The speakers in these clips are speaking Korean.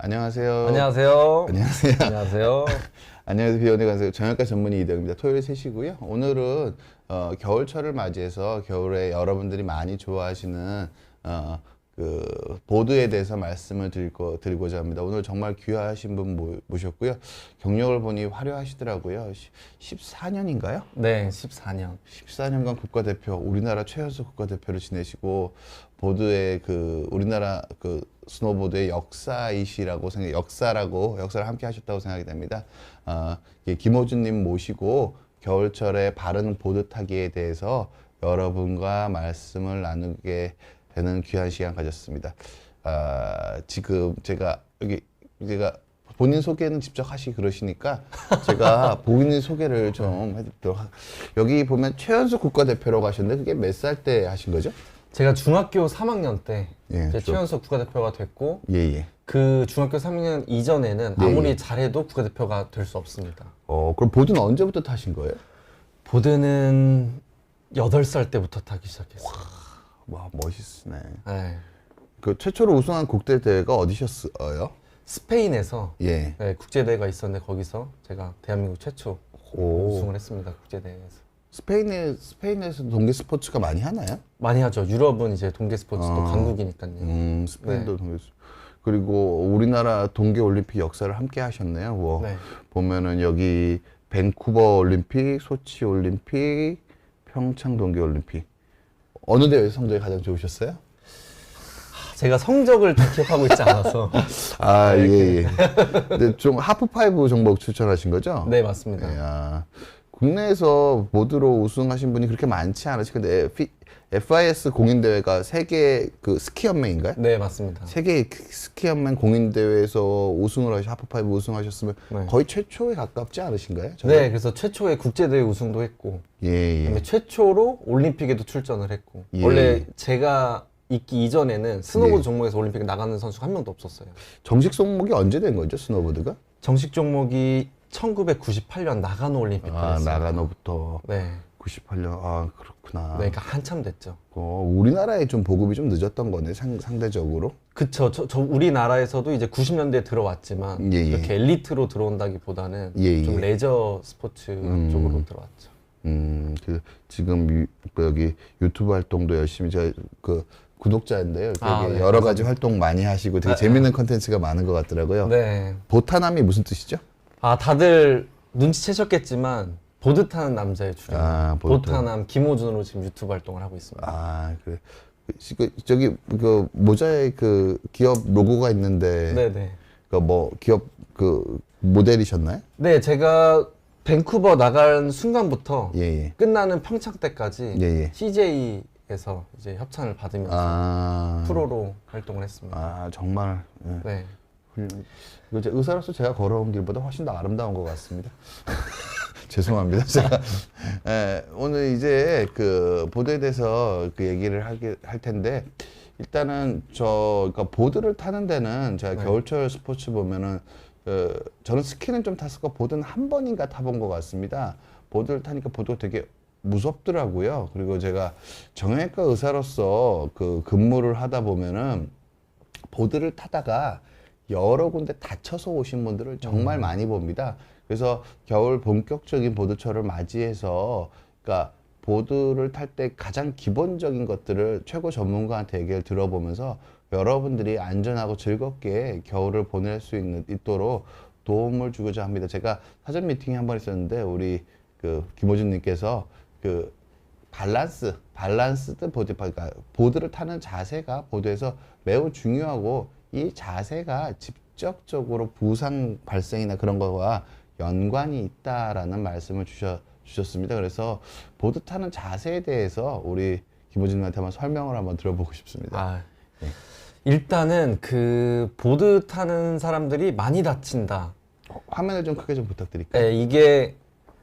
안녕하세요. 안녕하세요. 안녕하세요. 안녕하세요. 안녕하세요. 비원의 관세 정형외과 전문의 이대호입니다. 토요일 3시고요. 오늘은 겨울철을 맞이해서 겨울에 여러분들이 많이 좋아하시는 그 보드에 대해서 말씀을 드리고자 합니다. 오늘 정말 귀하신 분 모셨고요. 경력을 보니 화려하시더라고요. 14년인가요? 네, 14년. 14년간 국가대표, 우리나라 최연소 국가대표를 지내시고 보드의 우리나라 스노보드의 역사를 함께 하셨다고 생각이 됩니다. 김호준님 모시고 겨울철에 바른 보드 타기에 대해서 여러분과 말씀을 나누게 되는 귀한 시간 가졌습니다. 지금 제가 본인 소개는 직접 하시기 그러시니까 제가 본인 소개를 좀 해드리도록 여기 보면 최연소 국가대표라고 하셨는데 그게 몇 살 때 하신 거죠? 제가 중학교 3학년 때 예, 이제 최연소 국가대표가 됐고 예. 그 중학교 3학년 이전에는 네, 아무리 예. 잘해도 국가대표가 될 수 없습니다. 그럼 보드는 언제부터 타신 거예요? 보드는 8살 때부터 타기 시작했어요. 와, 멋있으네. 네. 그 최초로 우승한 국대 대회가 어디셨어요? 스페인에서 예. 네, 국제대회가 있었는데 거기서 제가 대한민국 최초 우승을 했습니다. 국제대회에서. 스페인에서 동계 스포츠가 많이 하나요? 많이 하죠. 유럽은 이제 동계 스포츠도 강국이니까요. 스페인도 동계 스포츠. 그리고 우리나라 동계 올림픽 역사를 함께 하셨네요. 뭐 네. 보면은 여기 밴쿠버 올림픽, 소치 올림픽, 평창 동계 올림픽. 어느 대회 성적이 가장 좋으셨어요? 제가 성적을 다 기억하고 있지 않아서. 예. 근데 좀 하프파이브 종목 추천하신 거죠? 네, 맞습니다. 야, 국내에서 보드로 우승하신 분이 그렇게 많지 않으시 근데 FIS 공인대회가 세계 스키 연맹인가요? 네, 맞습니다. 세계 스키 연맹 공인대회에서 하프파이브 우승하셨으면 네. 거의 최초에 가깝지 않으신가요? 네, 그래서 최초의 국제대회 우승도 했고, 예. 그다음에 최초로 올림픽에도 출전을 했고, 예. 원래 제가 있기 이전에는 스노보드 네. 종목에서 올림픽에 나가는 선수가 한 명도 없었어요. 정식 종목이 언제 된 거죠, 스노보드가? 정식 종목이 1998년 나가노 올림픽 때였습니다. 나가노부터 네. 98년. 그렇구나. 네, 그러니까 한참 됐죠. 우리나라에 좀 보급이 좀 늦었던 거네, 상대적으로. 그쵸. 저 우리나라에서도 이제 90년대에 들어왔지만, 예. 이렇게 엘리트로 들어온다기보다는 예. 좀 레저 스포츠 쪽으로 들어왔죠. 지금 여기 유튜브 활동도 열심히 구독자인데요. 네, 여러 가지 활동 많이 하시고 되게 재밌는 컨텐츠가 많은 것 같더라고요. 네. 보타남이 무슨 뜻이죠? 다들 눈치채셨겠지만 보드 타는 남자의 줄임. 보드. 보타남 김호준으로 지금 유튜브 활동을 하고 있습니다. 그래. 저기 모자에 기업 로고가 있는데 네네. 기업 모델이셨나요? 네, 제가 밴쿠버 나간 순간부터 예. 끝나는 평창 때까지 예. CJ에서 이제 협찬을 받으면서 프로로 활동을 했습니다. 정말. 예. 네. 이거 의사로서 제가 걸어온 길보다 훨씬 더 아름다운 것 같습니다. 죄송합니다. 제가 오늘 이제 보드에 대해서 얘기를 할 텐데 일단은 그러니까 보드를 타는 데는 제가 네. 겨울철 스포츠 보면은 저는 스키는 좀 탔었고 보드는 한 번인가 타본 것 같습니다. 보드를 타니까 보드가 되게 무섭더라고요. 그리고 제가 정형외과 의사로서 근무를 하다 보면은 보드를 타다가 여러 군데 다쳐서 오신 분들을 정말 많이 봅니다. 그래서 겨울 본격적인 보드철을 맞이해서 그러니까 보드를 탈 때 가장 기본적인 것들을 최고 전문가한테 얘기를 들어보면서 여러분들이 안전하고 즐겁게 겨울을 보낼 수 있도록 도움을 주고자 합니다. 제가 사전 미팅이 한 번 있었는데 우리 김호준님께서 밸런스드 보드, 그러니까 보드를 타는 자세가 보드에서 매우 중요하고 이 자세가 직접적으로 부상 발생이나 그런 거와 연관이 있다라는 말씀을 주셨습니다. 그래서 보드 타는 자세에 대해서 우리 김호준님한테 한번 설명을 한번 들어보고 싶습니다. 네. 일단은 보드 타는 사람들이 많이 다친다. 화면을 좀 크게 좀 부탁드릴까요? 네, 이게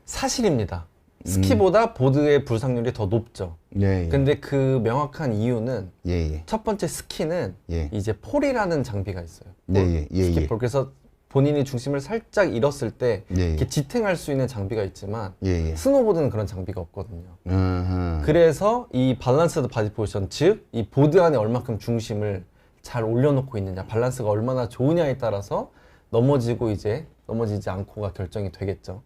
사실입니다. 스키보다 보드의 불상률이 더 높죠. 예. 근데 그 명확한 이유는 예. 첫 번째 스키는 예. 이제 폴이라는 장비가 있어요. 예. 스키폴. 그래서 본인이 중심을 살짝 잃었을 때 예. 이렇게 지탱할 수 있는 장비가 있지만 예. 스노보드는 그런 장비가 없거든요. 음. 그래서 이 밸런스드 바디 포지션, 즉 이 보드 안에 얼마큼 중심을 잘 올려놓고 있느냐, 밸런스가 얼마나 좋으냐에 따라서 넘어지지 않고가 결정이 되겠죠.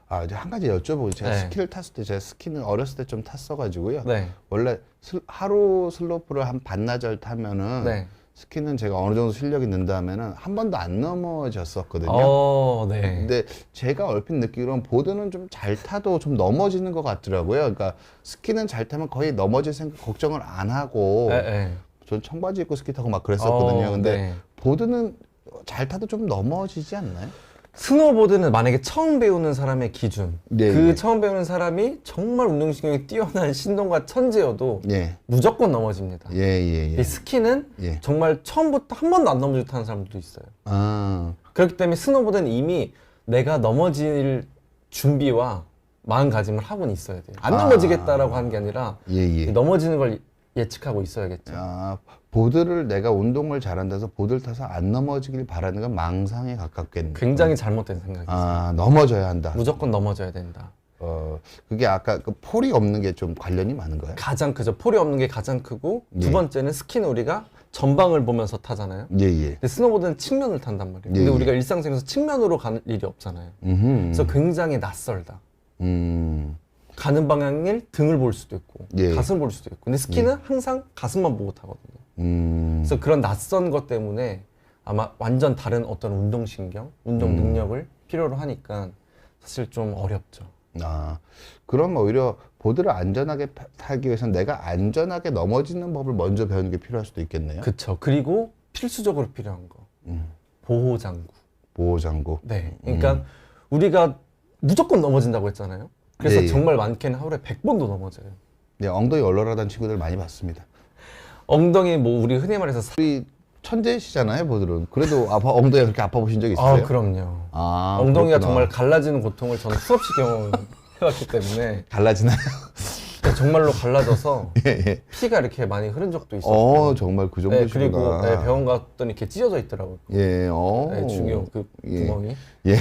아, 이제 한 가지 여쭤보고 제가 네. 스키를 탔을 때 제가 스키는 어렸을 때 좀 탔어가지고요. 네. 원래 하루 슬로프를 한 반나절 타면은 네. 스키는 제가 어느 정도 실력이 는다 하면은 한 번도 안 넘어졌었거든요. 네. 근데 제가 얼핏 느끼기로는 보드는 좀 잘 타도 좀 넘어지는 것 같더라고요. 그러니까 스키는 잘 타면 거의 넘어질 생각 걱정을 안 하고 네. 전 청바지 입고 스키 타고 막 그랬었거든요. 근데 네. 보드는 잘 타도 좀 넘어지지 않나요? 스노보드는 만약에 처음 배우는 사람의 기준, 네, 그 네. 처음 배우는 사람이 정말 운동신경이 뛰어난 신동과 천재여도 예, 무조건 넘어집니다. 예. 이 스키는 예. 정말 처음부터 한 번도 안 넘어지고 타는 사람들도 있어요. 아, 그렇기 때문에 스노보드는 이미 내가 넘어질 준비와 마음가짐을 하고는 있어야 돼요. 안 넘어지겠다라고 하는 게 아니라 예. 넘어지는 걸 예측하고 있어야겠죠. 아, 보드를 내가 운동을 잘한다 해서 보드를 타서 안 넘어지길 바라는 건 망상에 가깝겠네요. 굉장히 잘못된 생각이죠. 아, 넘어져야 한다. 무조건 넘어져야 된다. 그게 아까 그 폴이 없는 게 좀 관련이 많은 거예요? 가장 크죠. 폴이 없는 게 가장 크고 두 예. 번째는 스키는 우리가 전방을 보면서 타잖아요. 예. 근데 스노보드는 측면을 탄단 말이에요. 예, 근데 예. 우리가 일상생활에서 측면으로 가는 일이 없잖아요. 그래서 굉장히 낯설다. 가는 방향을 등을 볼 수도 있고 예. 가슴을 볼 수도 있고 근데 스키는 항상 가슴만 보고 타거든요. 그래서 그런 낯선 것 때문에 아마 완전 다른 어떤 운동신경, 운동 능력을 필요로 하니까 사실 좀 어렵죠. 아, 그럼 오히려 보드를 안전하게 타기 위해서는 내가 안전하게 넘어지는 법을 먼저 배우는 게 필요할 수도 있겠네요. 그쵸. 그리고 필수적으로 필요한 거 보호장구. 보호장구. 네. 그러니까 우리가 무조건 넘어진다고 했잖아요. 그래서 예. 정말 많게는 하루에 100번도 넘어져요. 네, 엉덩이 얼얼하다는 친구들 많이 봤습니다. 엉덩이 뭐 우리 흔히 말해서 우리 천재시잖아요, 보드는. 그래도 엉덩이가 그렇게 아파 보신 적 있어요? 그럼요. 아, 엉덩이가 그렇구나. 정말 갈라지는 고통을 저는 수없이 경험해왔기 때문에 달라지나요? 정말로 갈라져서 예. 피가 이렇게 많이 흐른 적도 있었고 정말 그 네, 정도시구나. 그리고 네, 병원 갔더니 이렇게 찢어져 있더라고요. 예, 네, 중요 그 예. 구멍이. 예.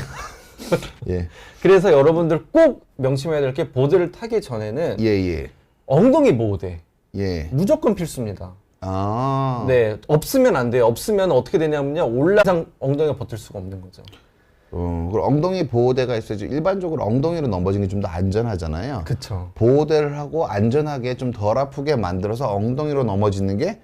예. 그래서 여러분들 꼭 명심해야 될 게 보드를 타기 전에는 예. 엉덩이 보호대 예. 무조건 필수입니다. 아. 네, 없으면 안 돼요. 없으면 어떻게 되냐면요. 올라상 엉덩이가 버틸 수가 없는 거죠. 그리고 엉덩이 보호대가 있어야지. 일반적으로 엉덩이로 넘어지는 게 좀 더 안전하잖아요. 그쵸. 보호대를 하고 안전하게 좀 덜 아프게 만들어서 엉덩이로 넘어지는 게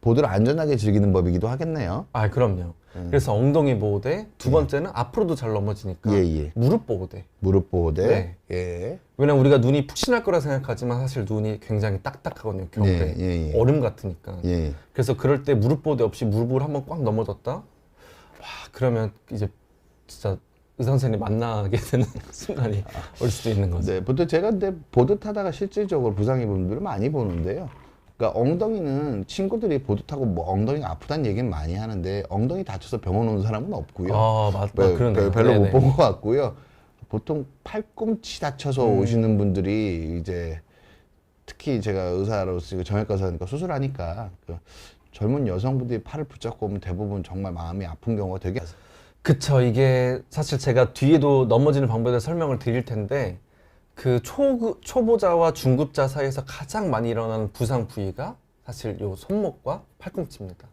보드를 안전하게 즐기는 법이기도 하겠네요. 아, 그럼요. 그래서 엉덩이 보호대, 두 번째는 앞으로도 잘 넘어지니까 예. 무릎 보호대. 무릎 보호대. 네. 예. 왜냐면 우리가 눈이 푹신할 거라 생각하지만 사실 눈이 굉장히 딱딱하거든요. 겨울에. 예. 얼음 같으니까. 예. 그래서 그럴 때 무릎 보호대 없이 무릎을 한번 꽉 넘어졌다? 와, 그러면 이제 진짜 의사 선생님 만나게 되는 순간이 올 수도 있는 거죠. 네, 보통 제가 근데 보드 타다가 실질적으로 부상 입은 분들을 많이 보는데요. 그러니까 엉덩이는 친구들이 보드 타고 뭐 엉덩이가 아프다는 얘기는 많이 하는데 엉덩이 다쳐서 병원 오는 사람은 없고요. 그러네요. 별로 못 네네. 본 것 같고요. 보통 팔꿈치 다쳐서 오시는 분들이 이제 특히 제가 의사로서 정형외과 의사니까 수술하니까 그 젊은 여성분들이 팔을 붙잡고 오면 대부분 정말 마음이 아픈 경우가 되게 그쵸. 이게 사실 제가 뒤에도 넘어지는 방법에 대해서 설명을 드릴 텐데 그 초보자와 중급자 사이에서 가장 많이 일어나는 부상 부위가 사실 요 손목과 팔꿈치입니다.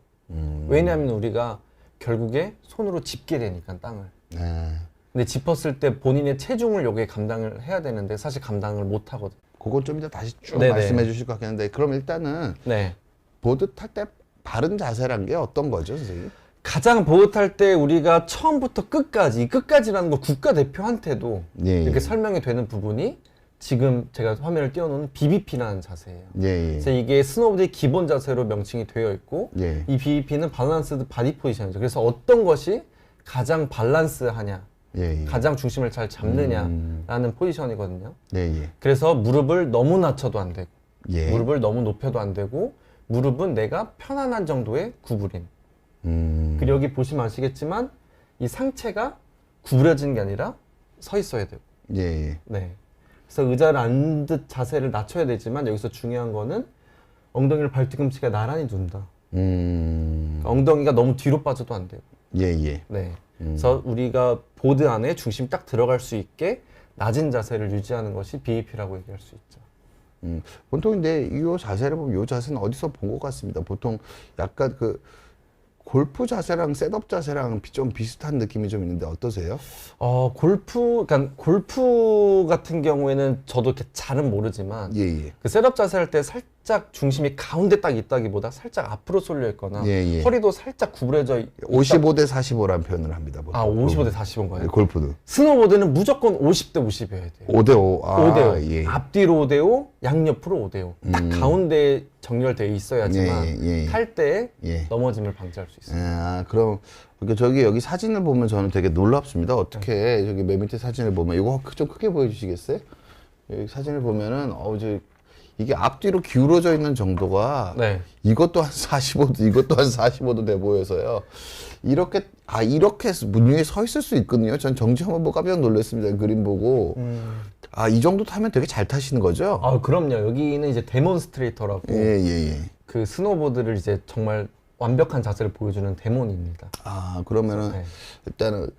왜냐하면 우리가 결국에 손으로 짚게 되니까 땅을. 네. 근데 짚었을 때 본인의 체중을 여기에 감당을 해야 되는데 사실 감당을 못 하거든. 그건 좀 이따 다시 쭉 네네. 말씀해 주실 것 같긴 한데 그럼 일단은 네. 보드 탈 때 바른 자세란 게 어떤 거죠, 선생님? 가장 보드 탈 때 우리가 처음부터 끝까지라는 거 국가대표한테도 예. 이렇게 설명이 되는 부분이 지금 제가 화면을 띄워놓은 BBP라는 자세예요. 예. 그래서 이게 스노보드의 기본 자세로 명칭이 되어 있고 예. 이 BBP는 밸런스드 바디 포지션이죠. 그래서 어떤 것이 가장 밸런스하냐, 예. 가장 중심을 잘 잡느냐라는 포지션이거든요. 예. 그래서 무릎을 너무 낮춰도 안 되고 예. 무릎을 너무 높여도 안 되고 무릎은 내가 편안한 정도의 구부림. 그리고 여기 보시면 아시겠지만 이 상체가 구부려지는 게 아니라 서 있어야 되고. 예. 네. 그래서 의자를 앉듯 자세를 낮춰야 되지만 여기서 중요한 거는 엉덩이를 발뒤꿈치가 나란히 둔다. 엉덩이가 너무 뒤로 빠져도 안 되고. 예. 네. 그래서 우리가 보드 안에 중심이 딱 들어갈 수 있게 낮은 자세를 유지하는 것이 BEP라고 얘기할 수 있죠. 보통 근데 이 자세를 보면 이 자세는 어디서 본 것 같습니다. 보통 약간 그 골프 자세랑 셋업 자세랑 좀 비슷한 느낌이 좀 있는데 어떠세요? 그러니까 골프 같은 경우에는 저도 이렇게 잘은 모르지만 예, 예. 그 셋업 자세 할 때 살짝 중심이 가운데 딱 있다기보다 살짝 앞으로 쏠려 있거나 예, 예. 허리도 살짝 구부려져 55대 45라는 표현을 합니다. 보통. 55대 45인가요? 예, 골프도. 스노보드는 무조건 50대 50이어야 돼요. 5대 5. 5대 5. 예. 앞뒤로 5대 5, 양옆으로 5대 5. 딱 가운데 정렬되어 있어야지만 예. 탈 때 예. 넘어짐을 방지할 수 있어요. 그럼 저기 여기 사진을 보면 저는 되게 놀랍습니다. 어떻게 저기 맨 밑에 사진을 보면 이거 좀 크게 보여주시겠어요? 여기 사진을 보면은 이게 앞뒤로 기울어져 있는 정도가 네. 이것도 한 45도, 이것도 한 45도 돼 보여서요. 이렇게 문 위에 서 있을 수 있거든요. 전 정지 한번 보고 깜짝 놀랐습니다. 그림 보고. 이 정도 타면 되게 잘 타시는 거죠? 그럼요. 여기는 이제 데몬스트레이터라고 예. 그 스노보드를 이제 정말 완벽한 자세를 보여주는 데몬입니다. 그러면은 네. 일단은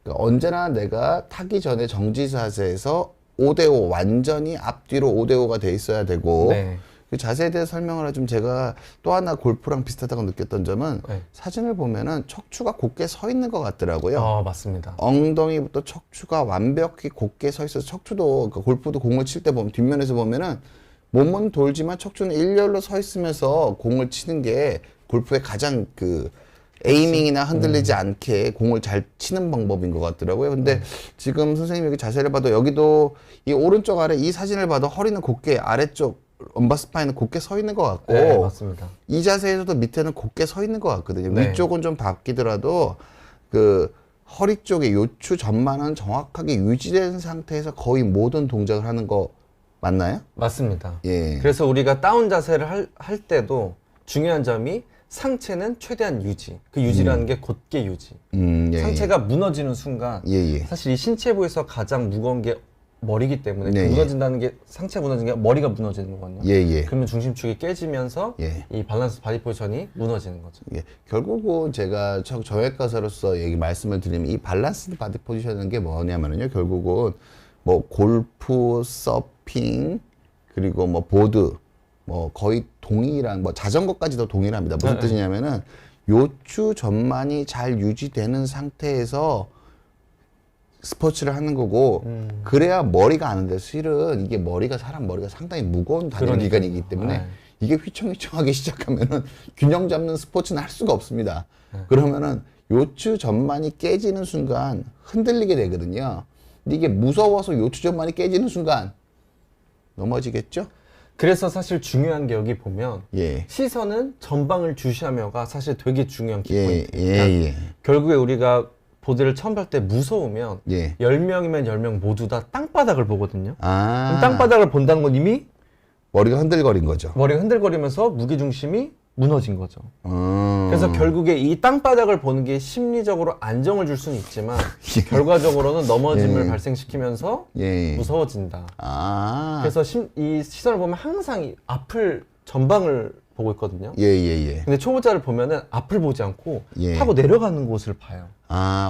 언제나 내가 타기 전에 정지 자세에서 5대5 완전히 앞뒤로 5대5가 돼 있어야 되고 네. 그 자세에 대해 설명을 좀 제가 또 하나 골프랑 비슷하다고 느꼈던 점은 네. 사진을 보면은 척추가 곧게 서 있는 것 같더라고요. 맞습니다. 엉덩이부터 척추가 완벽히 곧게 서 있어서 척추도 골프도 공을 칠 때 보면 뒷면에서 보면은 몸은 돌지만 척추는 일렬로 서 있으면서 공을 치는 게 골프의 가장 에이밍이나 흔들리지 않게 공을 잘 치는 방법인 것 같더라고요. 근데 지금 선생님 여기 자세를 봐도 여기도 이 오른쪽 아래 이 사진을 봐도 허리는 곧게 아래쪽 엄바 스파인은 곧게 서 있는 것 같고 네, 맞습니다. 이 자세에서도 밑에는 곧게 서 있는 것 같거든요. 네. 위쪽은 좀 바뀌더라도 허리 쪽에 요추 전만은 정확하게 유지된 상태에서 거의 모든 동작을 하는 거 맞나요? 맞습니다. 예. 그래서 우리가 다운 자세를 할 때도 중요한 점이 상체는 최대한 유지. 그 유지라는 게 곧게 유지. 예. 상체가 무너지는 순간 예. 사실 이 신체 부에서 가장 무거운 게 머리기 때문에 네, 무너진다는 게 상체 무너지는 게 머리가 무너지는 거거든요. 예. 그러면 중심축이 깨지면서 예. 이 밸런스 바디 포지션이 무너지는 거죠. 예. 결국은 제가 정형외과사로서 말씀을 드리면 이 밸런스 바디 포지션은 게 뭐냐면요. 결국은 뭐 골프, 서핑, 그리고 뭐 보드, 뭐 거의 동일한 뭐 자전거까지도 동일합니다. 무슨 뜻이냐면은 요추 전만이 잘 유지되는 상태에서 스포츠를 하는 거고 그래야 머리가 아는데 실은 이게 사람 머리가 상당히 무거운 단일 기관이기 때문에 네. 이게 휘청휘청하기 시작하면은 균형 잡는 스포츠는 할 수가 없습니다. 그러면은 요추 전만이 깨지는 순간 흔들리게 되거든요. 근데 이게 무서워서 요추 전만이 깨지는 순간 넘어지겠죠? 그래서 사실 중요한 게 여기 보면 예. 시선은 전방을 주시하며가 사실 되게 중요한 키포인트. 예. 결국에 우리가 보드를 처음 볼 때 무서우면 예. 10명이면 10명 모두 다 땅바닥을 보거든요. 아. 그럼 땅바닥을 본다는 건 이미 머리가 흔들거린 거죠. 머리가 흔들거리면서 무게중심이 무너진 거죠. 음. 그래서 결국에 이 땅바닥을 보는 게 심리적으로 안정을 줄 수는 있지만 결과적으로는 넘어짐을 예. 발생시키면서 예. 무서워진다. 아. 그래서 이 시선을 보면 항상 이 앞을 전방을 보고 있거든요. 예. 근데 초보자를 보면은 앞을 보지 않고 예. 타고 내려가는 곳을 봐요.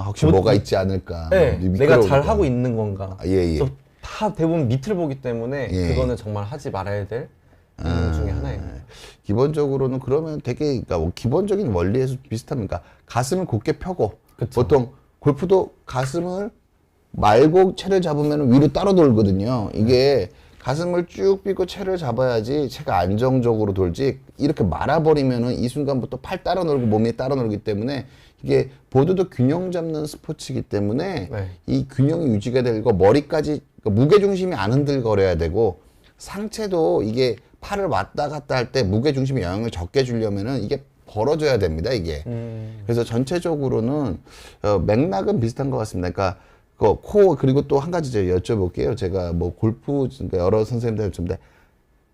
혹시 뭐가 있지 않을까? 네, 뭐 내가 잘 미끄러울까? 하고 있는 건가. 예. 그래서 다 대부분 밑을 보기 때문에 예. 그거는 정말 하지 말아야 될 운동 중에 하나입니다. 기본적으로는 그러면 되게 그러니까 뭐 기본적인 원리에서 비슷합니까? 가슴을 곧게 펴고 그쵸. 보통 골프도 가슴을 말고 채를 잡으면 위로 따로 돌거든요. 이게 가슴을 쭉 펴고 채를 잡아야지 채가 안정적으로 돌지 이렇게 말아버리면은 이 순간부터 팔 따라 놀고 몸이 따라 놀기 때문에 이게 보드도 균형 잡는 스포츠이기 때문에 네. 이 균형이 유지가 되고 머리까지 그러니까 무게중심이 안 흔들거려야 되고 상체도 이게 팔을 왔다 갔다 할 때 무게중심에 영향을 적게 주려면은 이게 벌어져야 됩니다, 이게. 그래서 전체적으로는 맥락은 비슷한 것 같습니다. 그러니까 코 그리고 또 한 가지 제가 여쭤볼게요. 제가 뭐 골프 그러니까 여러 선생님들 여쭤보는데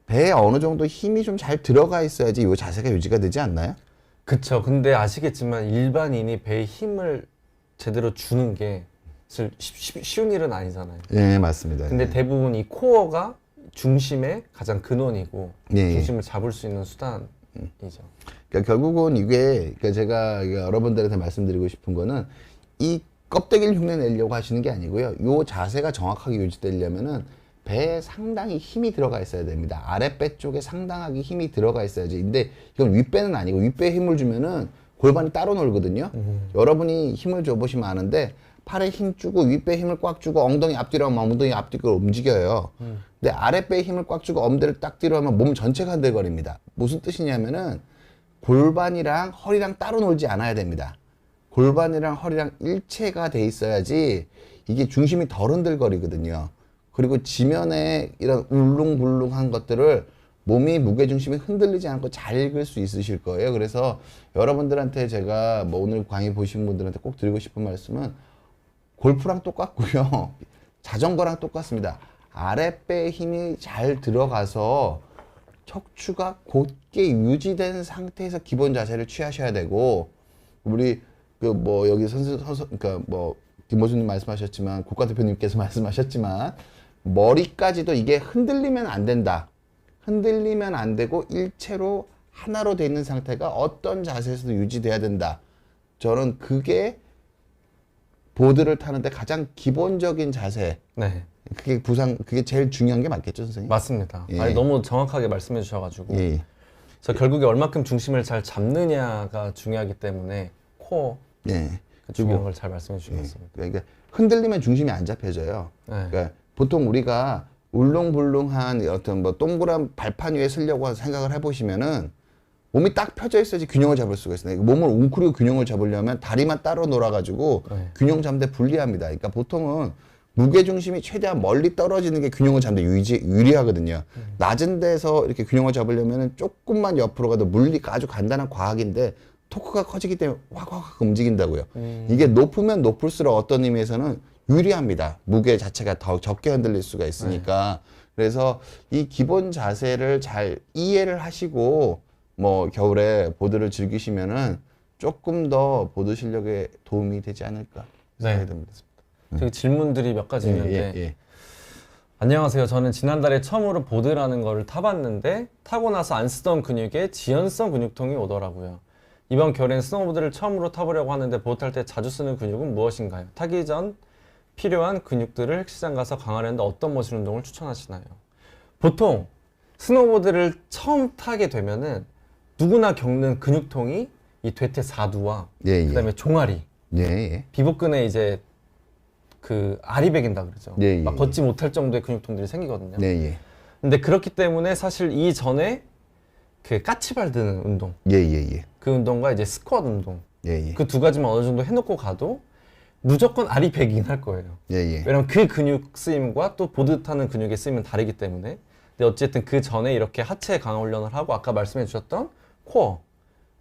배에 어느 정도 힘이 좀 잘 들어가 있어야지 이 자세가 유지가 되지 않나요? 그쵸. 근데 아시겠지만 일반인이 배에 힘을 제대로 주는 게 사실 쉬운 일은 아니잖아요. 네, 맞습니다. 근데 대부분 이 코어가 중심의 가장 근원이고 예. 중심을 잡을 수 있는 수단이죠. 그러니까 결국은 이게 그러니까 제가 여러분들한테 말씀드리고 싶은 거는 이 껍데기를 흉내내려고 하시는 게 아니고요. 요 자세가 정확하게 유지되려면은 배에 상당히 힘이 들어가 있어야 됩니다. 아랫배 쪽에 상당하게 힘이 들어가 있어야지. 근데 이건 윗배는 아니고 윗배에 힘을 주면은 골반이 따로 놀거든요. 여러분이 힘을 줘보시면 아는데 팔에 힘 주고 윗배 힘을 꽉 주고 엉덩이 앞뒤로 하면 엉덩이 앞뒤로 움직여요. 근데 아랫배에 힘을 꽉 주고 엄대를 딱 뒤로 하면 몸 전체가 흔들거립니다. 무슨 뜻이냐면은 골반이랑 허리랑 따로 놀지 않아야 됩니다. 골반이랑 허리랑 일체가 돼 있어야지 이게 중심이 덜 흔들거리거든요. 그리고 지면에 이런 울릉불릉한 것들을 몸이 무게중심이 흔들리지 않고 잘 읽을 수 있으실 거예요. 그래서 여러분들한테 제가 뭐 오늘 강의 보신 분들한테 꼭 드리고 싶은 말씀은 골프랑 똑같고요. 자전거랑 똑같습니다. 아랫배에 힘이 잘 들어가서 척추가 곧게 유지된 상태에서 기본 자세를 취하셔야 되고, 우리 그 뭐 여기 그러니까 뭐 김모수님 말씀하셨지만 국가대표님께서 말씀하셨지만 머리까지도 이게 흔들리면 안 된다. 흔들리면 안 되고 일체로 하나로 돼 있는 상태가 어떤 자세에서도 유지돼야 된다. 저는 그게 보드를 타는데 가장 기본적인 자세. 네. 그게 제일 중요한 게 맞겠죠, 선생님? 맞습니다. 예. 아니, 너무 정확하게 말씀해 주셔가지고 예. 그래서 결국에 얼마큼 중심을 잘 잡느냐가 중요하기 때문에 코어 예. 그 중요한 걸 잘 말씀해 주셨습니다. 그러니까 흔들리면 중심이 안 잡혀져요. 네. 그러니까 보통 우리가 울렁불렁한 어떤 뭐 동그란 발판 위에 서려고 생각을 해보시면은 몸이 딱 펴져 있어야지 균형을 잡을 수가 있어요. 몸을 웅크리고 균형을 잡으려면 다리만 따로 놀아가지고 네. 균형 잡는데 불리합니다. 그러니까 보통은 무게중심이 최대한 멀리 떨어지는 게 균형을 잡는데 유리하거든요. 낮은 데서 이렇게 균형을 잡으려면 조금만 옆으로 가도 물리가 아주 간단한 과학인데 토크가 커지기 때문에 확 움직인다고요. 이게 높으면 높을수록 어떤 의미에서는 유리합니다. 무게 자체가 더 적게 흔들릴 수가 있으니까. 그래서 이 기본 자세를 잘 이해를 하시고 뭐 겨울에 보드를 즐기시면은 조금 더 보드 실력에 도움이 되지 않을까 생각이 듭니다. 저기 질문들이 몇 가지 있는데 예. 안녕하세요. 저는 지난달에 처음으로 보드라는 거를 타봤는데 타고 나서 안 쓰던 근육에 지연성 근육통이 오더라고요. 이번 겨울엔 스노우보드를 처음으로 타보려고 하는데 보드 탈 때 자주 쓰는 근육은 무엇인가요? 타기 전 필요한 근육들을 헬스장 가서 강화하는데 어떤 머신 운동을 추천하시나요? 보통 스노우보드를 처음 타게 되면은 누구나 겪는 근육통이 이 대퇴사두와 그다음에 종아리, 비복근에 이제 그 알이 베긴다 그러죠. 막 걷지 못할 정도의 근육통들이 생기거든요. 근데 그렇기 때문에 사실 이 전에 그 까치발 드는 운동, 그 운동과 이제 스쿼트 운동, 그 두 가지만 어느 정도 해놓고 가도 무조건 알이 베기긴 할 거예요. 왜냐면 그 근육 쓰임과 또 보드 타는 근육의 쓰임은 다르기 때문에. 근데 어쨌든 그 전에 이렇게 하체 강화 훈련을 하고 아까 말씀해 주셨던 코어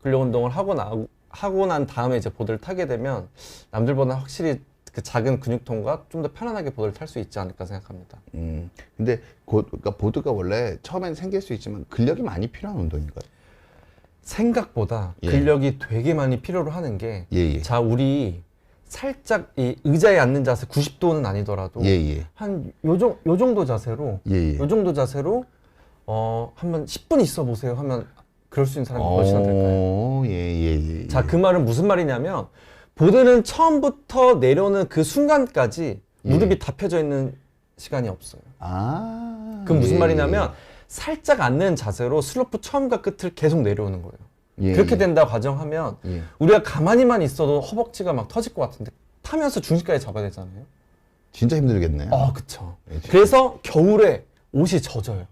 근력 운동을 하고 난 다음에 이제 보드를 타게 되면 남들보다 확실히 그 작은 근육통과 좀 더 편안하게 보드를 탈 수 있지 않을까 생각합니다. 근데 그러니까 보드가 원래 처음엔 생길 수 있지만 근력이 많이 필요한 운동인가요? 생각보다 근력이 되게 많이 필요로 하는 게 자, 우리 살짝 이 의자에 앉는 자세 90도는 아니더라도 한 요 정도 자세로 요 정도 자세로 한번 10분 있어 보세요 하면 그럴 수 있는 사람이 몇이나 될까요? 자, 그 말은 무슨 말이냐면 보드는 처음부터 내려오는 그 순간까지 무릎이 다 펴져 있는 시간이 없어요. 그럼 무슨 말이냐면 살짝 앉는 자세로 슬로프 처음과 끝을 계속 내려오는 거예요. 그렇게 된다 가정하면 우리가 가만히만 있어도 허벅지가 막 터질 것 같은데 타면서 중심까지 잡아야 되잖아요. 진짜 힘들겠네요. 그쵸. 그래서 겨울에 옷이 젖어요.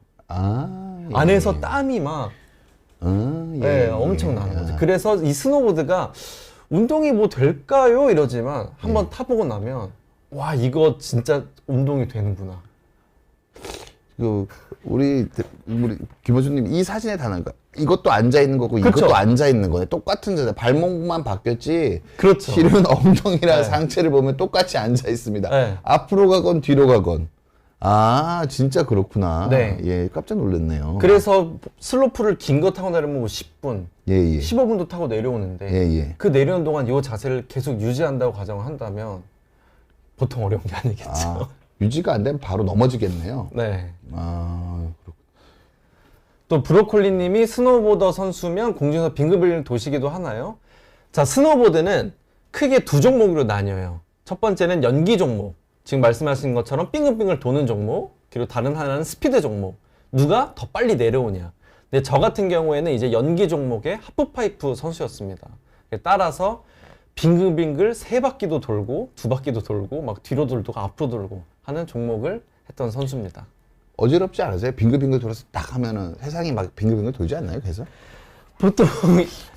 안에서 땀이 막 엄청 나는 거죠. 그래서 이 스노보드가 운동이 뭐 될까요? 이러지만 한번 타보고 나면 와, 이거 진짜 운동이 되는구나. 우리 김호준님 이 사진에 다는 거 이것도 앉아 있는 거고 그쵸? 이것도 앉아 있는 거네. 똑같은 자세. 발목만 바뀌었지. 그렇죠. 실은 엉덩이랑 상체를 보면 똑같이 앉아 있습니다. 앞으로 가건 뒤로 가건. 진짜 그렇구나. 깜짝 놀랐네요. 그래서 슬로프를 긴 거 타고 내려면 10분, 15분도 타고 내려오는데 그 내려오는 동안 이 자세를 계속 유지한다고 가정을 한다면 보통 어려운 게 아니겠죠. 유지가 안 되면 바로 넘어지겠네요. 또 브로콜리님이 스노보더 선수면 공중에서 빙글빙글 도시기도 하나요? 자, 스노보드는 크게 두 종목으로 나뉘어요. 첫 번째는 연기 종목. 지금 말씀하신 것처럼 빙글빙글 도는 종목, 그리고 다른 하나는 스피드 종목. 누가 더 빨리 내려오냐. 근데 저 같은 경우에는 이제 연기 종목의 하프파이프 선수였습니다. 따라서 빙글빙글 3바퀴도 돌고 2바퀴도 돌고 막 뒤로 돌고 앞으로 돌고 하는 종목을 했던 선수입니다. 어지럽지 않으세요? 빙글빙글 돌아서 딱 하면은 세상이 막 빙글빙글 돌지 않나요? 그래서? 보통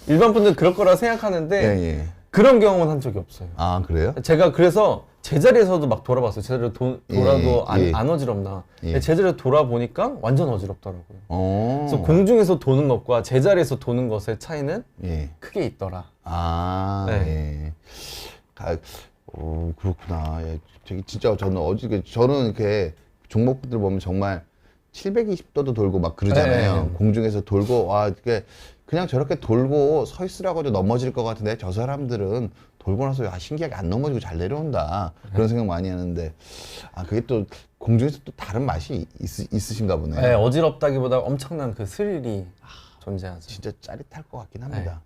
일반 분들 그럴 거라 생각하는데 예, 예. 그런 경험은 한 적이 없어요. 아, 그래요? 제가 그래서 제자리에서도 막 돌아봤어요. 제자리로 돌아도 예. 안 어지럽나. 예. 근데 제자리로 돌아보니까 완전 어지럽더라고요. 그래서 어. 공중에서 도는 것과 제자리에서 도는 것의 차이는 예. 크게 있더라. 아, 네. 예. 그렇구나. 예. 되게 진짜 저는 이렇게 종목들 보면 정말 720도도 돌고 막 그러잖아요. 네. 공중에서 돌고, 와, 이게 그냥 저렇게 돌고 서 있으라고 해도 넘어질 것 같은데 저 사람들은 돌고 나서 신기하게 안 넘어지고 잘 내려온다. 그런 생각 많이 하는데, 아, 그게 또 공중에서 또 다른 맛이 있으신가 보네. 네, 어지럽다기보다 엄청난 그 스릴이 존재하죠. 진짜 짜릿할 것 같긴 합니다.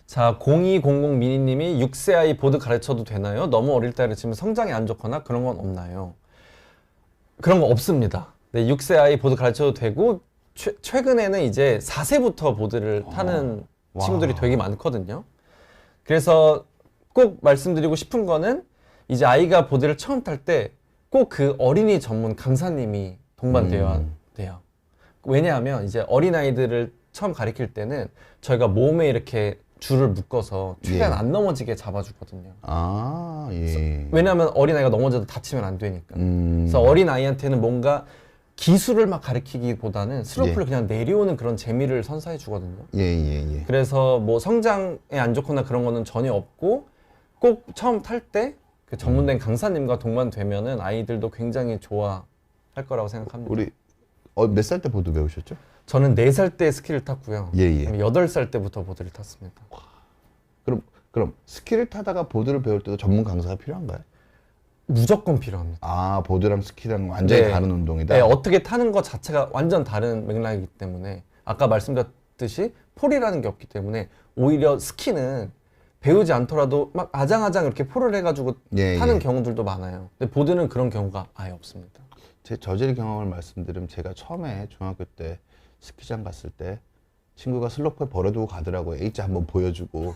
자, 0200 미니님이 6세 아이 보드 가르쳐도 되나요? 너무 어릴 때 가르치면 성장이 안 좋거나 그런 건 없나요? 그런 거 없습니다. 네, 6세 아이 보드 가르쳐도 되고 최근에는 이제 4세부터 보드를 타는 와. 친구들이 되게 많거든요. 그래서 꼭 말씀드리고 싶은 거는 이제 아이가 보드를 처음 탈 때 꼭 그 어린이 전문 강사님이 동반되어야 돼요. 왜냐하면 이제 어린아이들을 처음 가르칠 때는 저희가 몸에 이렇게 줄을 묶어서 최대한 예. 안 넘어지게 잡아주거든요. 아, 예. 왜냐하면 어린아이가 넘어져도 다치면 안 되니까. 그래서 어린아이한테는 뭔가 기술을 막 가르치기보다는 슬로프를 그냥 내려오는 그런 재미를 선사해 주거든요. 예, 예, 예. 그래서 뭐 성장에 안 좋거나 그런 거는 전혀 없고 꼭 처음 탈 때 그 전문된 강사님과 동반되면은 아이들도 굉장히 좋아할 거라고 생각합니다. 우리 몇 살 때 보드 배우셨죠? 저는 4살 때 스키를 탔고요. 예, 예. 8살 때부터 보드를 탔습니다. 그럼 스키를 타다가 보드를 배울 때도 전문 강사가 필요한가요? 무조건 필요합니다. 아, 보드랑 스키랑 완전히 네. 다른 운동이다. 네, 어떻게 타는 것 자체가 완전 다른 맥락이기 때문에 아까 말씀드렸듯이 폴이라는 게 없기 때문에 오히려 스키는 배우지 않더라도 막 아장아장 이렇게 폴을 해가지고 예, 타는 예. 경우들도 많아요. 근데 보드는 그런 경우가 아예 없습니다. 제 저질 경험을 말씀드리면 제가 처음에 중학교 때 스키장 갔을 때 친구가 슬로프에 버려두고 가더라고요. A자 한번 보여주고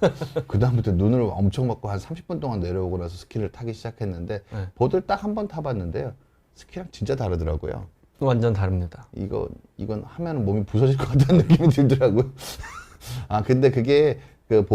그다음부터 눈을 엄청 맞고 한 30분 동안 내려오고 나서 스키를 타기 시작했는데 네. 보드를 딱 한 번 타봤는데요. 스키랑 진짜 다르더라고요. 완전 다릅니다. 이건 하면 몸이 부서질 것 같다는 느낌이 들더라고요. 아, 근데 그게 그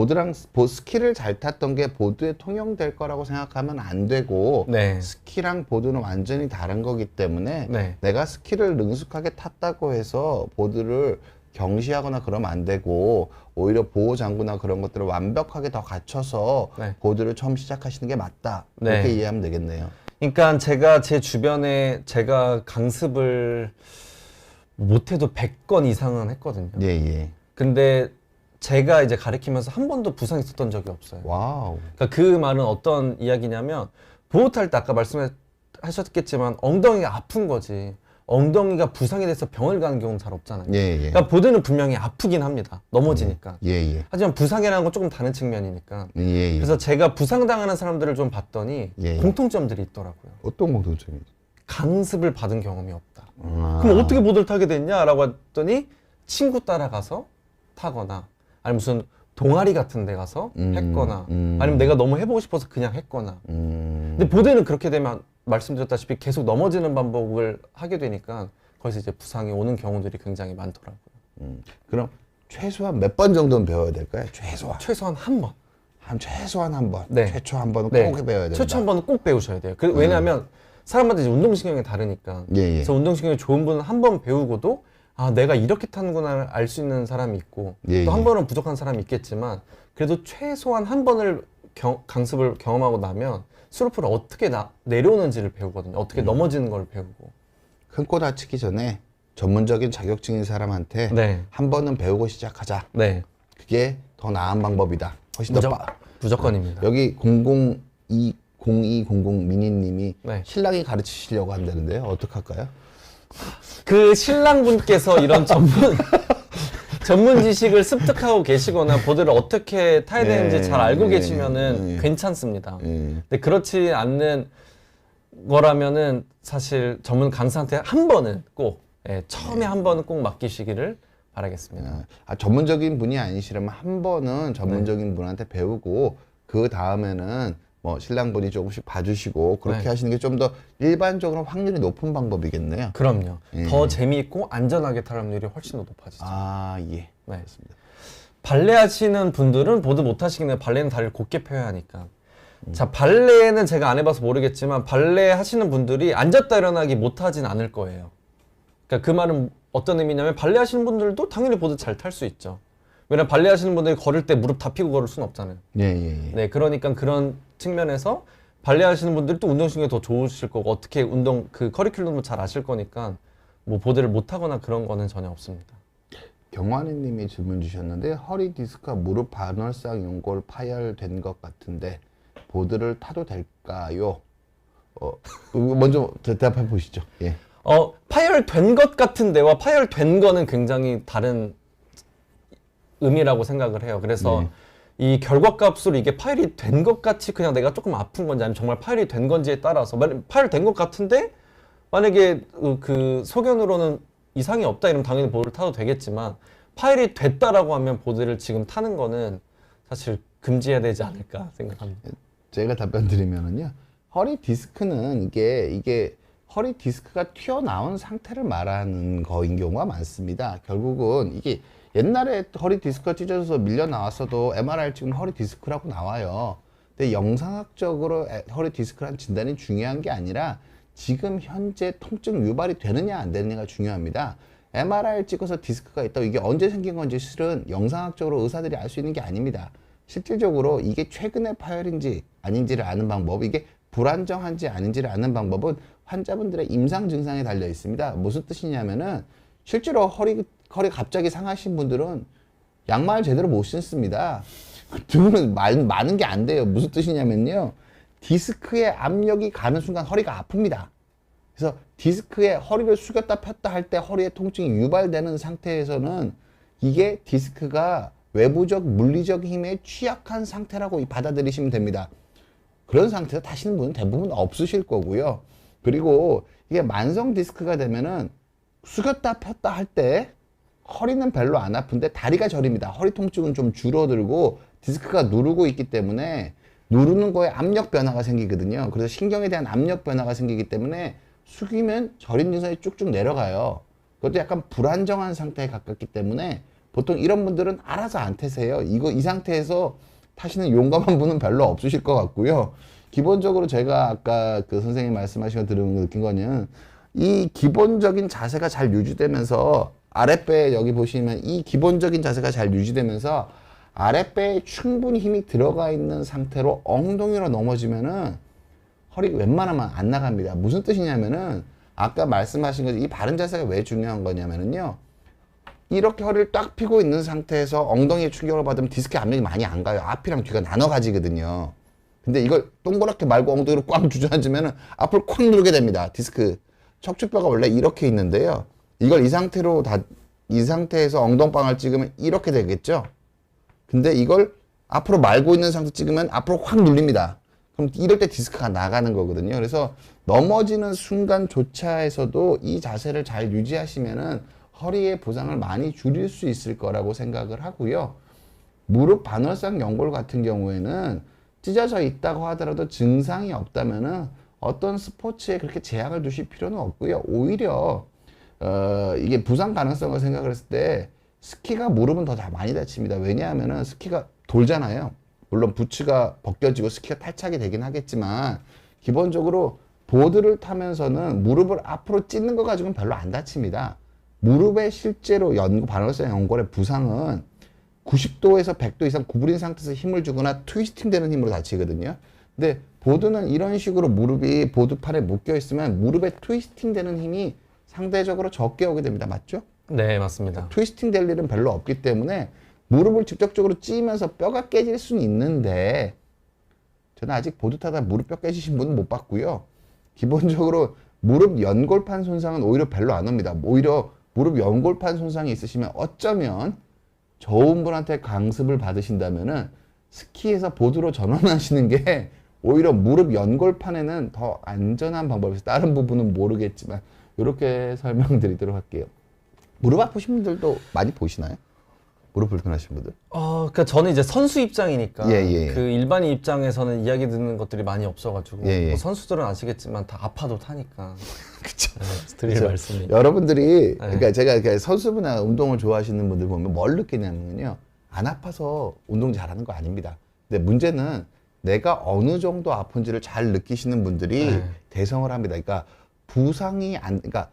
스키를 잘 탔던 게 보드에 통용될 거라고 생각하면 안 되고 네. 스키랑 보드는 완전히 다른 거기 때문에 네. 내가 스키를 능숙하게 탔다고 해서 보드를 경시하거나 그러면 안 되고 오히려 보호 장구나 그런 것들을 완벽하게 더 갖춰서 네. 보드를 처음 시작하시는 게 맞다. 네. 그렇게 이해하면 되겠네요. 그러니까 제가 제 주변에 제가 강습을 못해도 100건 이상은 했거든요. 예, 예. 근데 제가 이제 가르치면서 한 번도 부상이 있었던 적이 없어요. 와우. 그러니까 그 말은 어떤 이야기냐면 보호 탈 때 아까 말씀하셨겠지만 엉덩이가 아픈 거지. ong덩이가 부상이 돼서 병을 가는 경우는 잘 없잖아요. 예, 예. 그러니까 보드는 분명히 아프긴 합니다. 넘어지니까. 예, 예. 하지만 부상이라는 건 조금 다른 측면이니까. 예, 예. 그래서 제가 부상당하는 사람들을 좀 봤더니 예, 예. 공통점들이 있더라고요. 어떤 공통점이죠? 강습을 받은 경험이 없다. 아. 그럼 어떻게 보드를 타게 됐냐라고 했더니 친구 따라가서 타거나 아니면 무슨 동아리 같은 데 가서 했거나 아니면 내가 너무 해보고 싶어서 그냥 했거나. 근데 보드는 그렇게 되면 말씀드렸다시피 계속 넘어지는 반복을 하게 되니까 거기서 이제 부상이 오는 경우들이 굉장히 많더라고요. 그럼 최소한 몇 번 정도는 배워야 될까요? 최소한. 최소한 한 번. 최소한 한 번. 네. 최초 한 번은 네. 꼭 배워야 된다. 최초 한 번은 꼭 배우셔야 돼요. 왜냐하면 사람마다 이제 운동신경이 다르니까. 예, 예. 그래서 운동신경이 좋은 분은 한 번 배우고도 아 내가 이렇게 타는구나 알 수 있는 사람이 있고 예, 또 한 예. 번은 부족한 사람이 있겠지만 그래도 최소한 한 번을 강습을 경험하고 나면 슬로프를 어떻게 내려오는지를 배우거든요. 어떻게 넘어지는 걸 배우고. 큰 코 다치기 전에 전문적인 자격증인 사람한테 네. 한 번은 배우고 시작하자. 네. 그게 더 나은 방법이다. 훨씬 더 무조건입니다. 여기 0200 미니님이 네. 신랑이 가르치시려고 한다는데요. 어떡할까요? 그 신랑분께서 이런 전문 지식을 습득하고 계시거나 보드를 어떻게 타야 되는지 잘 알고 계시면은 괜찮습니다. 근데 그렇지 않는 거라면은 사실 전문 강사한테 한 번은 꼭 처음에 한 번은 꼭 맡기시기를 바라겠습니다. 전문적인 분이 아니시라면 한 번은 전문적인 분한테 배우고 그 다음에는 뭐 신랑분이 조금씩 봐주시고 그렇게 네. 하시는 게 좀 더 일반적으로 확률이 높은 방법이겠네요. 그럼요. 예. 더 재미있고 안전하게 탈 확률이 훨씬 더 높아지죠. 예. 네. 그렇습니다. 발레 하시는 분들은 보드 못 하시긴 해요. 발레는 다리를 곧게 펴야 하니까. 자, 발레는 제가 안 해봐서 모르겠지만 발레 하시는 분들이 앉았다 일어나기 못 하진 않을 거예요. 그러니까 그 말은 어떤 의미냐면 발레 하시는 분들도 당연히 보드 잘 탈 수 있죠. 왜냐면 발레 하시는 분들이 걸을 때 무릎 다 펴고 걸을 수는 없잖아요. 예. 네, 그러니까 그런 측면에서 발레 하시는 분들이 또 운동신경이 더 좋으실 거고 어떻게 운동 그 커리큘럼을 잘 아실 거니까 뭐 보드를 못 하거나 그런 거는 전혀 없습니다. 경환희 님이 질문 주셨는데 허리 디스크와 무릎 반월상 연골 파열된 것 같은데 보드를 타도 될까요? 먼저 대답해 보시죠. 예. 파열된 것 같은데와 파열된 거는 굉장히 다른 의미라고 생각을 해요. 그래서 이 결과값으로 이게 파열이 된 것 같이 그냥 내가 조금 아픈 건지 아니면 정말 파열이 된 건지에 따라서 만약 파열된 것 같은데 만약에 그 소견으로는 이상이 없다 이러면 당연히 보드를 타도 되겠지만 파열이 됐다라고 하면 보드를 지금 타는 거는 사실 금지해야 되지 않을까 생각합니다. 제가 답변 드리면은요. 허리 디스크는 이게 허리 디스크가 튀어나온 상태를 말하는 거인 경우가 많습니다. 결국은 이게 옛날에 허리 디스크가 찢어져서 밀려 나왔어도 MRI 찍으면 허리 디스크라고 나와요. 근데 영상학적으로 허리 디스크라는 진단이 중요한 게 아니라 지금 현재 통증 유발이 되느냐 안 되느냐가 중요합니다. MRI를 찍어서 디스크가 있다고 이게 언제 생긴 건지 실은 영상학적으로 의사들이 알 수 있는 게 아닙니다. 실질적으로 이게 최근에 파열인지 아닌지를 아는 방법, 이게 불안정한지 아닌지를 아는 방법은 환자분들의 임상 증상에 달려 있습니다. 무슨 뜻이냐면은 실제로 허리 갑자기 상하신 분들은 양말 제대로 못 신습니다. 등은 많은 게 안 돼요. 무슨 뜻이냐면요. 디스크에 압력이 가는 순간 허리가 아픕니다. 그래서 디스크에 허리를 숙였다 폈다 할 때 허리에 통증이 유발되는 상태에서는 이게 디스크가 외부적 물리적 힘에 취약한 상태라고 받아들이시면 됩니다. 그런 상태에서 타시는 분은 대부분 없으실 거고요. 그리고 이게 만성 디스크가 되면은 숙였다 폈다 할 때 허리는 별로 안 아픈데 다리가 저립니다. 허리 통증은 좀 줄어들고 디스크가 누르고 있기 때문에 누르는 거에 압력 변화가 생기거든요. 그래서 신경에 대한 압력 변화가 생기기 때문에 숙이면 저린 증상이 쭉쭉 내려가요. 그것도 약간 불안정한 상태에 가깝기 때문에 보통 이런 분들은 알아서 안 태세요. 이 상태에서 타시는 용감한 분은 별로 없으실 것 같고요. 기본적으로 제가 아까 그 선생님 말씀하신 거 들으면 느낀 거는 이 기본적인 자세가 잘 유지되면서 아랫배 여기 보시면 이 기본적인 자세가 잘 유지되면서 아랫배에 충분히 힘이 들어가 있는 상태로 엉덩이로 넘어지면은 허리가 웬만하면 안 나갑니다. 무슨 뜻이냐면은 아까 말씀하신 거지 이 바른 자세가 왜 중요한 거냐면은요. 이렇게 허리를 딱 펴고 있는 상태에서 엉덩이에 충격을 받으면 디스크 압력이 많이 안 가요. 앞이랑 뒤가 나눠 가지거든요. 근데 이걸 동그랗게 말고 엉덩이로 꽉 주저앉으면은 앞을 콱 누르게 됩니다. 디스크 척추뼈가 원래 이렇게 있는데요. 이걸 이 상태에서 엉덩방을 찍으면 이렇게 되겠죠. 근데 이걸 앞으로 말고 있는 상태 찍으면 앞으로 확 눌립니다. 그럼 이럴 때 디스크가 나가는 거거든요. 그래서 넘어지는 순간조차에서도 이 자세를 잘 유지하시면은 허리의 부상을 많이 줄일 수 있을 거라고 생각을 하고요. 무릎 반월상 연골 같은 경우에는 찢어져 있다고 하더라도 증상이 없다면은 어떤 스포츠에 그렇게 제약을 두실 필요는 없고요. 오히려 이게 부상 가능성을 생각을 했을 때 스키가 무릎은 더 많이 다칩니다. 왜냐하면은 스키가 돌잖아요. 물론 부츠가 벗겨지고 스키가 탈착이 되긴 하겠지만 기본적으로 보드를 타면서는 무릎을 앞으로 찢는 거 가지고는 별로 안 다칩니다. 무릎에 실제로 반월상 연골의 부상은 90도에서 100도 이상 구부린 상태에서 힘을 주거나 트위스팅 되는 힘으로 다치거든요. 근데 보드는 이런 식으로 무릎이 보드판에 묶여 있으면 무릎에 트위스팅 되는 힘이 상대적으로 적게 오게 됩니다. 맞죠? 네, 맞습니다. 트위스팅 될 일은 별로 없기 때문에 무릎을 직접적으로 찌면서 뼈가 깨질 수는 있는데 저는 아직 보드 타다 무릎 뼈 깨지신 분은 못 봤고요. 기본적으로 무릎 연골판 손상은 오히려 별로 안 옵니다. 오히려 무릎 연골판 손상이 있으시면 어쩌면 좋은 분한테 강습을 받으신다면은 스키에서 보드로 전환하시는 게 오히려 무릎 연골판에는 더 안전한 방법이어서 다른 부분은 모르겠지만 이렇게 설명드리도록 할게요. 무릎 아프신 분들도 많이 보시나요? 무릎 불편하신 분들? 그러니까 저는 이제 선수 입장이니까 예, 예. 그 일반인 입장에서는 이야기 듣는 것들이 많이 없어가지고 예, 예. 뭐 선수들은 아시겠지만 다 아파도 타니까 그쵸. 드릴 그쵸. 말씀이. 여러분들이 그러니까 제가 이렇게 선수분이나 운동을 좋아하시는 분들 보면 뭘 느끼냐면요, 안 아파서 운동 잘하는 거 아닙니다. 근데 문제는 내가 어느 정도 아픈지를 잘 느끼시는 분들이 네. 대성을 합니다. 그러니까 그러니까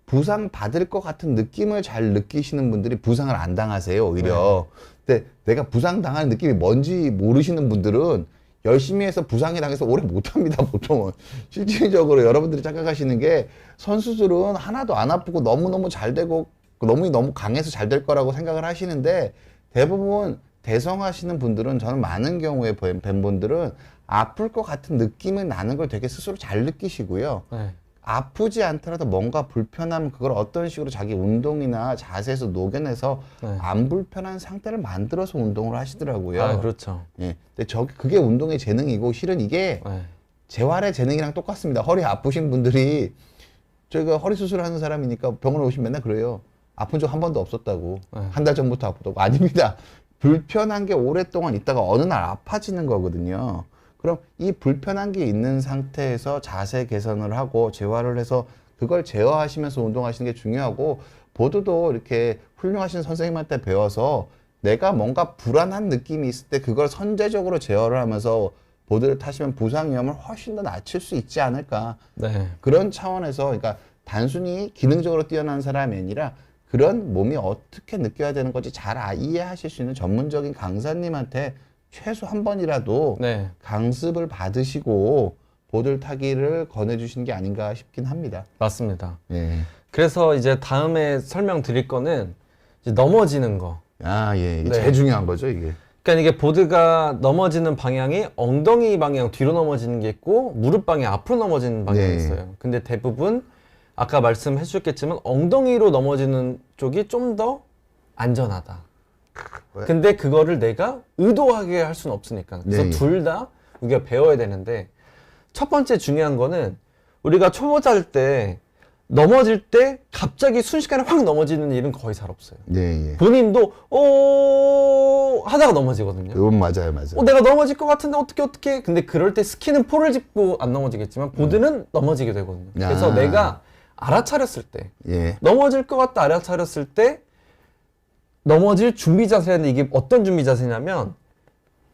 부상 받을 것 같은 느낌을 잘 느끼시는 분들이 부상을 안 당하세요, 오히려. 근데 내가 부상 당하는 느낌이 뭔지 모르시는 분들은 열심히 해서 부상이 당해서 오래 못 합니다, 보통은. 실질적으로 여러분들이 착각하시는 게, 선수들은 하나도 안 아프고 너무너무 잘 되고 너무 강해서 잘 될 거라고 생각을 하시는데, 대부분 대성하시는 분들은, 저는 많은 경우에 뵌 분들은 아플 것 같은 느낌을 나는 걸 되게 스스로 잘 느끼시고요. 네. 아프지 않더라도 뭔가 불편하면 그걸 어떤 식으로 자기 운동이나 자세에서 녹여내서 네. 안 불편한 상태를 만들어서 운동을 하시더라고요. 그렇죠. 예. 근데 그게 운동의 재능이고, 실은 이게 네. 재활의 재능이랑 똑같습니다. 허리 아프신 분들이, 저희가 허리 수술하는 사람이니까 병원에 오시면 맨날 그래요. 아픈 적 한 번도 없었다고. 네. 한 달 전부터 아프다고. 아닙니다. 불편한 게 오랫동안 있다가 어느 날 아파지는 거거든요. 그럼 이 불편한 게 있는 상태에서 자세 개선을 하고 재활을 해서 그걸 제어하시면서 운동하시는 게 중요하고, 보드도 이렇게 훌륭하신 선생님한테 배워서 내가 뭔가 불안한 느낌이 있을 때 그걸 선제적으로 제어를 하면서 보드를 타시면 부상 위험을 훨씬 더 낮출 수 있지 않을까. 네. 그런 차원에서, 그러니까 단순히 기능적으로 뛰어난 사람이 아니라 그런 몸이 어떻게 느껴야 되는 건지 잘 이해하실 수 있는 전문적인 강사님한테 최소 한 번이라도 네. 강습을 받으시고 보드 타기를 권해주신 게 아닌가 싶긴 합니다. 맞습니다. 예. 그래서 이제 다음에 설명드릴 거는 이제 넘어지는 거. 예. 이게 네. 제일 중요한 거죠, 이게. 그러니까 이게 보드가 넘어지는 방향이 엉덩이 방향 뒤로 넘어지는 게 있고 무릎 방향 앞으로 넘어지는 방향이 네. 있어요. 근데 대부분 아까 말씀해 주셨겠지만 엉덩이로 넘어지는 쪽이 좀 더 안전하다. 왜? 근데 그거를 내가 의도하게 할 수는 없으니까. 그래서 네. 둘 다 우리가 배워야 되는데, 첫 번째 중요한 거는 우리가 초보자일 때 넘어질 때 갑자기 순식간에 확 넘어지는 일은 거의 잘 없어요. 예. 본인도 하다가 넘어지거든요. 그건 맞아요. 내가 넘어질 것 같은데 어떻게 근데 그럴 때 스키는 포를 짚고 안 넘어지겠지만 보드는 넘어지게 되거든요. 그래서 아. 내가 알아차렸을 때, 예. 넘어질 것 같다 알아차렸을 때 넘어질 준비 자세인데, 이게 어떤 준비 자세냐면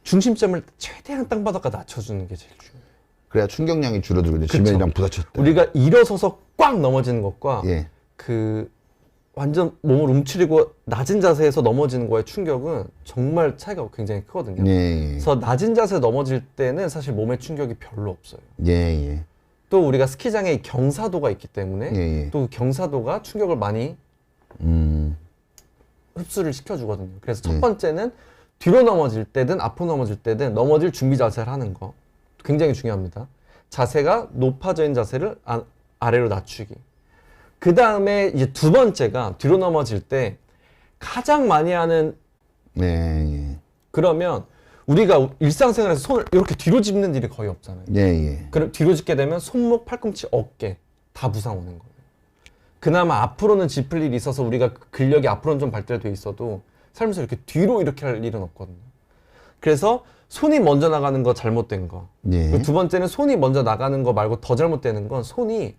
중심점을 최대한 땅바닥과 낮춰주는 게 제일 중요해요. 그래야 충격량이 줄어들거든요. 그쵸. 지면이랑 부딪혔을 때. 우리가 일어서서 꽉 넘어지는 것과 예. 그 완전 몸을 움츠리고 낮은 자세에서 넘어지는 거의 충격은 정말 차이가 굉장히 크거든요. 예. 그래서 낮은 자세 넘어질 때는 사실 몸에 충격이 별로 없어요. 예. 또 우리가 스키장에 경사도가 있기 때문에 예. 또 경사도가 충격을 많이 음. 흡수를 시켜주거든요. 그래서 첫 예. 번째는 뒤로 넘어질 때든 앞으로 넘어질 때든 넘어질 준비 자세를 하는 거 굉장히 중요합니다. 자세가 높아져 있는 자세를 아래로 낮추기. 그 다음에 이제 두 번째가 뒤로 넘어질 때 가장 많이 하는, 예. 그러면 우리가 일상생활에서 손을 이렇게 뒤로 짚는 일이 거의 없잖아요. 예. 그럼 뒤로 짚게 되면 손목, 팔꿈치, 어깨 다 부상 오는 거예요. 그나마 앞으로는 짚을 일이 있어서 우리가 근력이 앞으로는 좀 발달돼 있어도 살면서 이렇게 뒤로 이렇게 할 일은 없거든요. 그래서 손이 먼저 나가는 거 잘못된 거. 예. 그리고 두 번째는 손이 먼저 나가는 거 말고 더 잘못되는 건 손이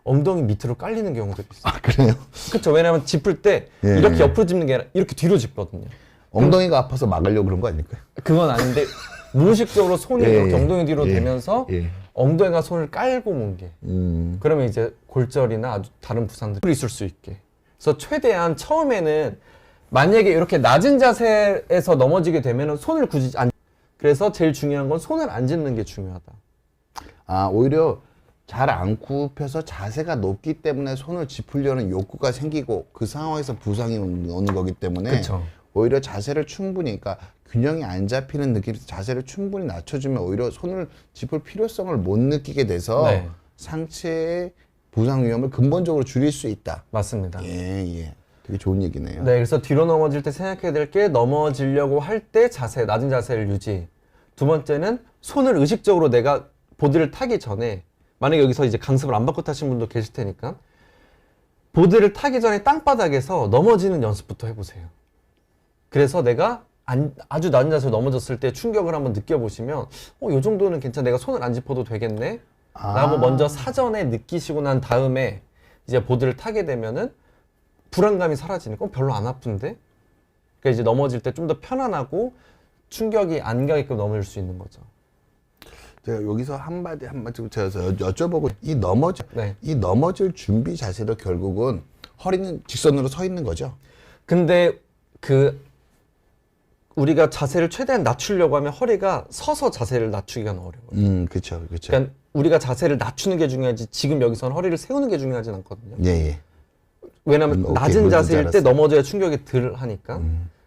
엉덩이 밑으로 깔리는 경우들이 있어요. 아, 그래요? 그렇죠. 왜냐하면 짚을 때 예. 이렇게 옆으로 짚는 게 아니라 이렇게 뒤로 짚거든요. 엉덩이가 아파서 막으려고 그런 거 아닐까요? 그건 아닌데 무의식적으로 손이 예, 이렇게 예. 엉덩이 뒤로 예. 되면서 예. 엉덩이가 손을 깔고 문 게. 음. 그러면 이제 골절이나 아주 다른 부상들이 있을 수 있게. 그래서 최대한 처음에는 만약에 이렇게 낮은 자세에서 넘어지게 되면 손을 굳이 안. 그래서 제일 중요한 건 손을 안 짚는 게 중요하다. 아, 오히려 잘 안 굽혀서 자세가 높기 때문에 손을 짚으려는 욕구가 생기고 그 상황에서 부상이 오는 거기 때문에 그쵸. 오히려 자세를 충분히, 그러니까 균형이 안 잡히는 느낌에서 자세를 충분히 낮춰주면 오히려 손을 짚을 필요성을 못 느끼게 돼서 네. 상체의 부상 위험을 근본적으로 줄일 수 있다. 맞습니다. 예. 되게 좋은 얘기네요. 네, 그래서 뒤로 넘어질 때 생각해야 될 게 넘어지려고 할 때 자세, 낮은 자세를 유지. 두 번째는 손을 의식적으로 내가 보드를 타기 전에, 만약에 여기서 이제 강습을 안 받고 타신 분도 계실 테니까 보드를 타기 전에 땅바닥에서 넘어지는 연습부터 해보세요. 그래서 내가 아주 낮은 자세로 넘어졌을 때 충격을 한번 느껴보시면 이 정도는 괜찮아. 내가 손을 안 짚어도 되겠네? 라고 먼저 사전에 느끼시고 난 다음에 이제 보드를 타게 되면은 불안감이 사라지니까 별로 안 아픈데? 그러니까 이제 넘어질 때 좀 더 편안하고 충격이 안 가게끔 넘어질 수 있는 거죠. 제가 여기서 한마디 제가 여쭤보고 네. 이 넘어질 준비 자세도 결국은 허리는 직선으로 서 있는 거죠. 근데 우리가 자세를 최대한 낮추려고 하면 허리가 서서 자세를 낮추기가 어려워요. 그렇죠. 그러니까 우리가 자세를 낮추는 게 중요하지 지금 여기선 허리를 세우는 게 중요하진 않거든요. 예. 왜냐하면 오케이, 낮은 무슨 자세일 때 알았어. 넘어져야 충격이 덜 하니까.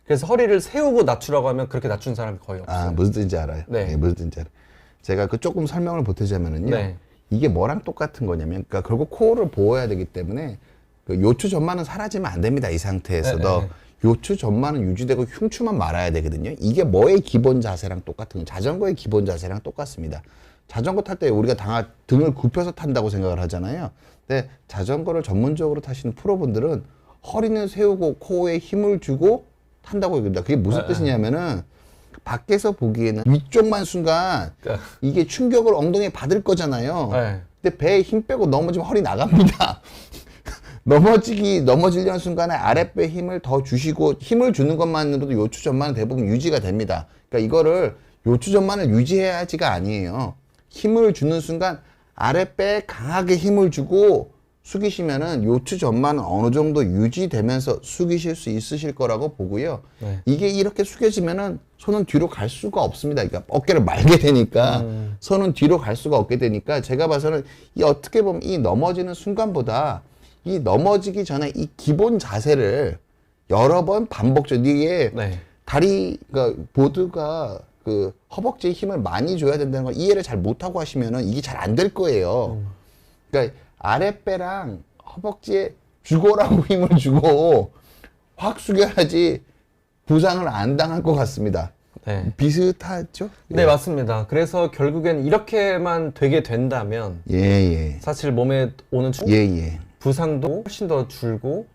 그래서 허리를 세우고 낮추라고 하면 그렇게 낮춘 사람이 거의 없어요. 무슨 뜻인지 알아요. 네. 무슨 뜻인지 알아요. 제가 조금 설명을 보태자면은요. 네. 이게 뭐랑 똑같은 거냐면, 그러니까 결국 코어를 보호해야 되기 때문에 그 요추 전만은 사라지면 안 됩니다. 이 상태에서도. 네. 요추 전만은 유지되고 흉추만 말아야 되거든요. 이게 뭐의 기본 자세랑 똑같은 거, 자전거의 기본 자세랑 똑같습니다. 자전거 탈 때 우리가 등을 굽혀서 탄다고 생각을 하잖아요. 근데 자전거를 전문적으로 타시는 프로분들은 허리는 세우고 코어에 힘을 주고 탄다고 얘기합니다. 그게 무슨 뜻이냐면은 밖에서 보기에는 위쪽만 순간 이게 충격을 엉덩이에 받을 거잖아요. 네. 근데 배에 힘 빼고 넘어지면 허리 나갑니다. 넘어지려는 순간에 아랫배 힘을 더 주시고 힘을 주는 것만으로도 요추 전만은 대부분 유지가 됩니다. 그러니까 이거를 요추 전만을 유지해야지가 아니에요. 힘을 주는 순간 아랫배에 강하게 힘을 주고 숙이시면은 요추 전만은 어느 정도 유지되면서 숙이실 수 있으실 거라고 보고요. 네. 이게 이렇게 숙여지면은 손은 뒤로 갈 수가 없습니다. 그러니까 어깨를 말게 되니까 손은 뒤로 갈 수가 없게 되니까 제가 봐서는 어떻게 보면 이 넘어지는 순간보다 이 넘어지기 전에 이 기본 자세를 여러 번 반복적으로 이게 네. 그러니까 보드가 그 허벅지에 힘을 많이 줘야 된다는 걸 이해를 잘 못하고 하시면은 이게 잘 안 될 거예요. 그러니까 아랫배랑 허벅지에 죽어라고 힘을 주고 확 숙여야지 부상을 안 당할 것 같습니다. 네. 비슷하죠? 네, 맞습니다. 그래서 결국엔 이렇게만 되게 된다면 예. 사실 몸에 오는 예. 부상도 훨씬 더 줄고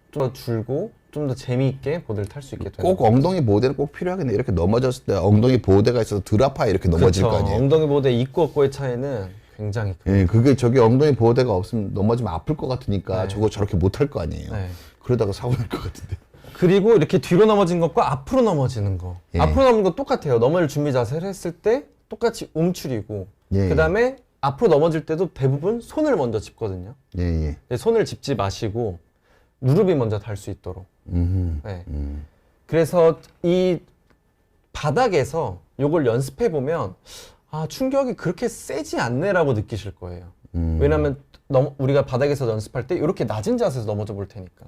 좀 더 재미있게 보드를 탈 수 있게 되는 꼭 엉덩이 보호대는 꼭 필요하겠네. 이렇게 넘어졌을 때 엉덩이 보호대가 있어서 덜 아파 이렇게 넘어질 그렇죠. 거 아니에요. 엉덩이 보호대 있고 없고의 차이는 굉장히 큽니다. 예, 그게 저기 엉덩이 보호대가 없으면 넘어지면 아플 것 같으니까 네. 저거 저렇게 못 할 거 아니에요. 네. 그러다가 사고 날 것 같은데. 그리고 이렇게 뒤로 넘어진 것과 앞으로 넘어지는 거. 예. 앞으로 넘어진 거 똑같아요. 넘어질 준비 자세를 했을 때 똑같이 움츠리고 예. 그 다음에 앞으로 넘어질 때도 대부분 손을 먼저 짚거든요. 예. 근데 손을 짚지 마시고 무릎이 먼저 닿을 수 있도록. 네. 그래서 이 바닥에서 요걸 연습해 보면 충격이 그렇게 세지 않네라고 느끼실 거예요. 왜냐하면 우리가 바닥에서 연습할 때 이렇게 낮은 자세에서 넘어져 볼 테니까.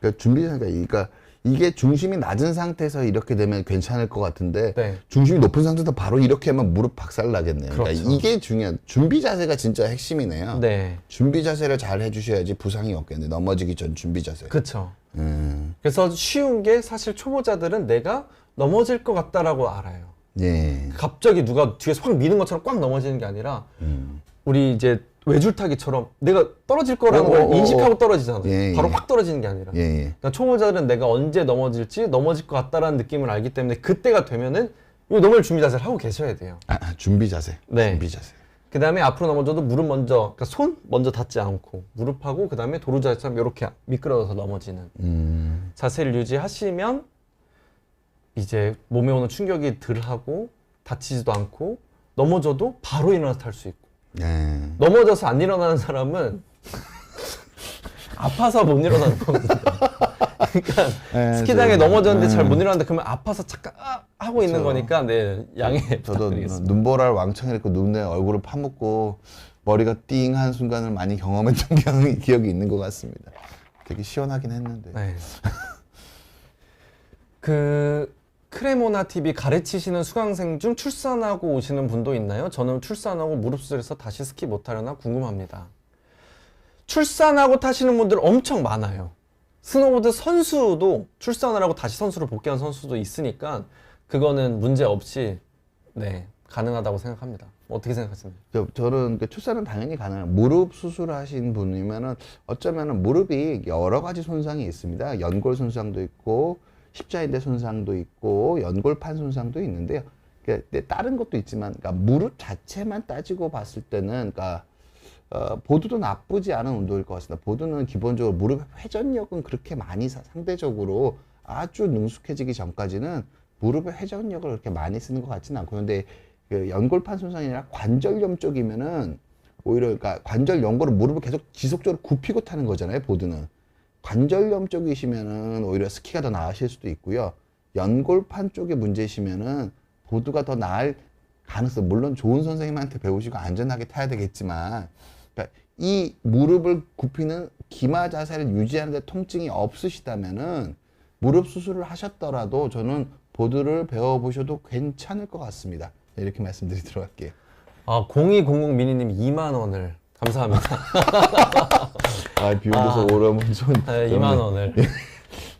그러니까 그러니까 이게 중심이 낮은 상태에서 이렇게 되면 괜찮을 것 같은데 네. 중심이 높은 상태에서 바로 이렇게 하면 무릎 박살 나겠네요. 그렇죠. 그러니까 이게 중요한 준비 자세가 진짜 핵심이네요. 네. 준비 자세를 잘 해주셔야지 부상이 없겠네. 넘어지기 전 준비 자세. 그렇죠. 그래서 쉬운 게 사실 초보자들은 내가 넘어질 것 같다라고 알아요. 예. 갑자기 누가 뒤에서 확 미는 것처럼 꽉 넘어지는 게 아니라 우리 이제 외줄타기처럼 내가 떨어질 거라는 걸 인식하고 떨어지잖아요. 예, 바로 예. 확 떨어지는 게 아니라. 예. 그러니까 초보자들은 내가 언제 넘어질 것 같다라는 느낌을 알기 때문에 그때가 되면은 이 넘어질 준비 자세를 하고 계셔야 돼요. 준비 자세. 네. 준비 자세. 그 다음에 앞으로 넘어져도 무릎 먼저, 그러니까 손 먼저 닿지 않고 무릎하고 그 다음에 도루 자세처럼 이렇게 미끄러져서 넘어지는 자세를 유지하시면 이제 몸에 오는 충격이 덜 하고 다치지도 않고 넘어져도 바로 일어나서 탈 수 있고. 예. 넘어져서 안 일어나는 사람은 아파서 못 일어나는 거거든요. 그러니까 예, 스키장에 저- 넘어졌는데 잘 예. 못 일어나는데 그러면 아파서 잠깐 하고 있는 그쵸. 거니까 네, 양해 저도 부탁드리겠습니다. 눈보라를 왕창 읽고 눈에 얼굴을 파묻고 머리가 띵한 순간을 많이 경험했던 기억이 있는 것 같습니다. 되게 시원하긴 했는데. 네. 크레모나 TV 가르치시는 수강생 중 출산하고 오시는 분도 있나요? 저는 출산하고 무릎 수술해서 다시 스키 못하려나 궁금합니다. 출산하고 타시는 분들 엄청 많아요. 스노보드 선수도 출산을 하고 다시 선수로 복귀한 선수도 있으니까 그거는 문제 없이 네, 가능하다고 생각합니다. 어떻게 생각하시나요? 저는 그 출산은 당연히 가능해요. 무릎 수술하신 분이면은 어쩌면은 무릎이 여러 가지 손상이 있습니다. 연골 손상도 있고 십자인대 손상도 있고 연골판 손상도 있는데요. 그러니까 다른 것도 있지만, 그러니까 무릎 자체만 따지고 봤을 때는, 그러니까 보드도 나쁘지 않은 운동일 것 같습니다. 보드는 기본적으로 무릎 회전력은 그렇게 많이 상대적으로 아주 능숙해지기 전까지는 무릎의 회전력을 그렇게 많이 쓰는 것 같지는 않고, 근데 그 연골판 손상이 아니라 관절염 쪽이면은 오히려, 그러니까 관절 연골은 무릎을 계속 지속적으로 굽히고 타는 거잖아요, 보드는. 관절염 쪽이시면은 오히려 스키가 더 나으실 수도 있고요. 연골판 쪽에 문제시면은 보드가 더 나을 가능성, 물론 좋은 선생님한테 배우시고 안전하게 타야 되겠지만, 그러니까 이 무릎을 굽히는 기마 자세를 유지하는 데 통증이 없으시다면은 무릎 수술을 하셨더라도 저는 보드를 배워보셔도 괜찮을 것 같습니다. 이렇게 말씀드리도록 할게요. 0200 미니님 2만 원을 감사합니다. 비운데서 오라면 좀. 네, 2만 원을.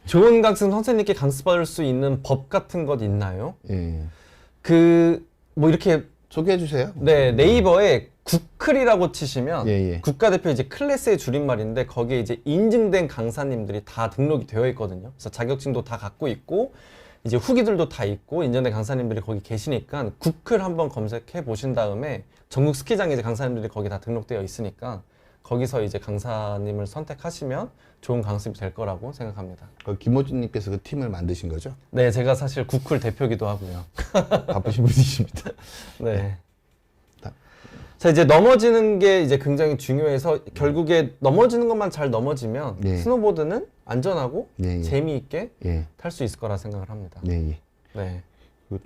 좋은 강습 선생님께 강습받을 수 있는 법 같은 것 있나요? 예. 뭐 이렇게 소개해 주세요. 네, 네이버에 구클이라고 치시면 예. 국가대표 이제 클래스의 줄임말인데 거기에 이제 인증된 강사님들이 다 등록이 되어 있거든요. 그래서 자격증도 다 갖고 있고 이제 후기들도 다 있고 인정된 강사님들이 거기 계시니까 구클 한번 검색해 보신 다음에 전국 스키장에 이제 강사님들이 거기 다 등록되어 있으니까 거기서 이제 강사님을 선택하시면 좋은 강습이 될 거라고 생각합니다. 김호준님께서 그 팀을 만드신 거죠? 네, 제가 사실 구클 대표기도 하고요. 바쁘신 분이십니다. 네. 자, 이제 넘어지는 게 이제 굉장히 중요해서 결국에 넘어지는 것만 잘 넘어지면 예. 스노보드는 안전하고 예. 재미있게 예. 탈 수 있을 거라 생각을 합니다. 예. 네. 이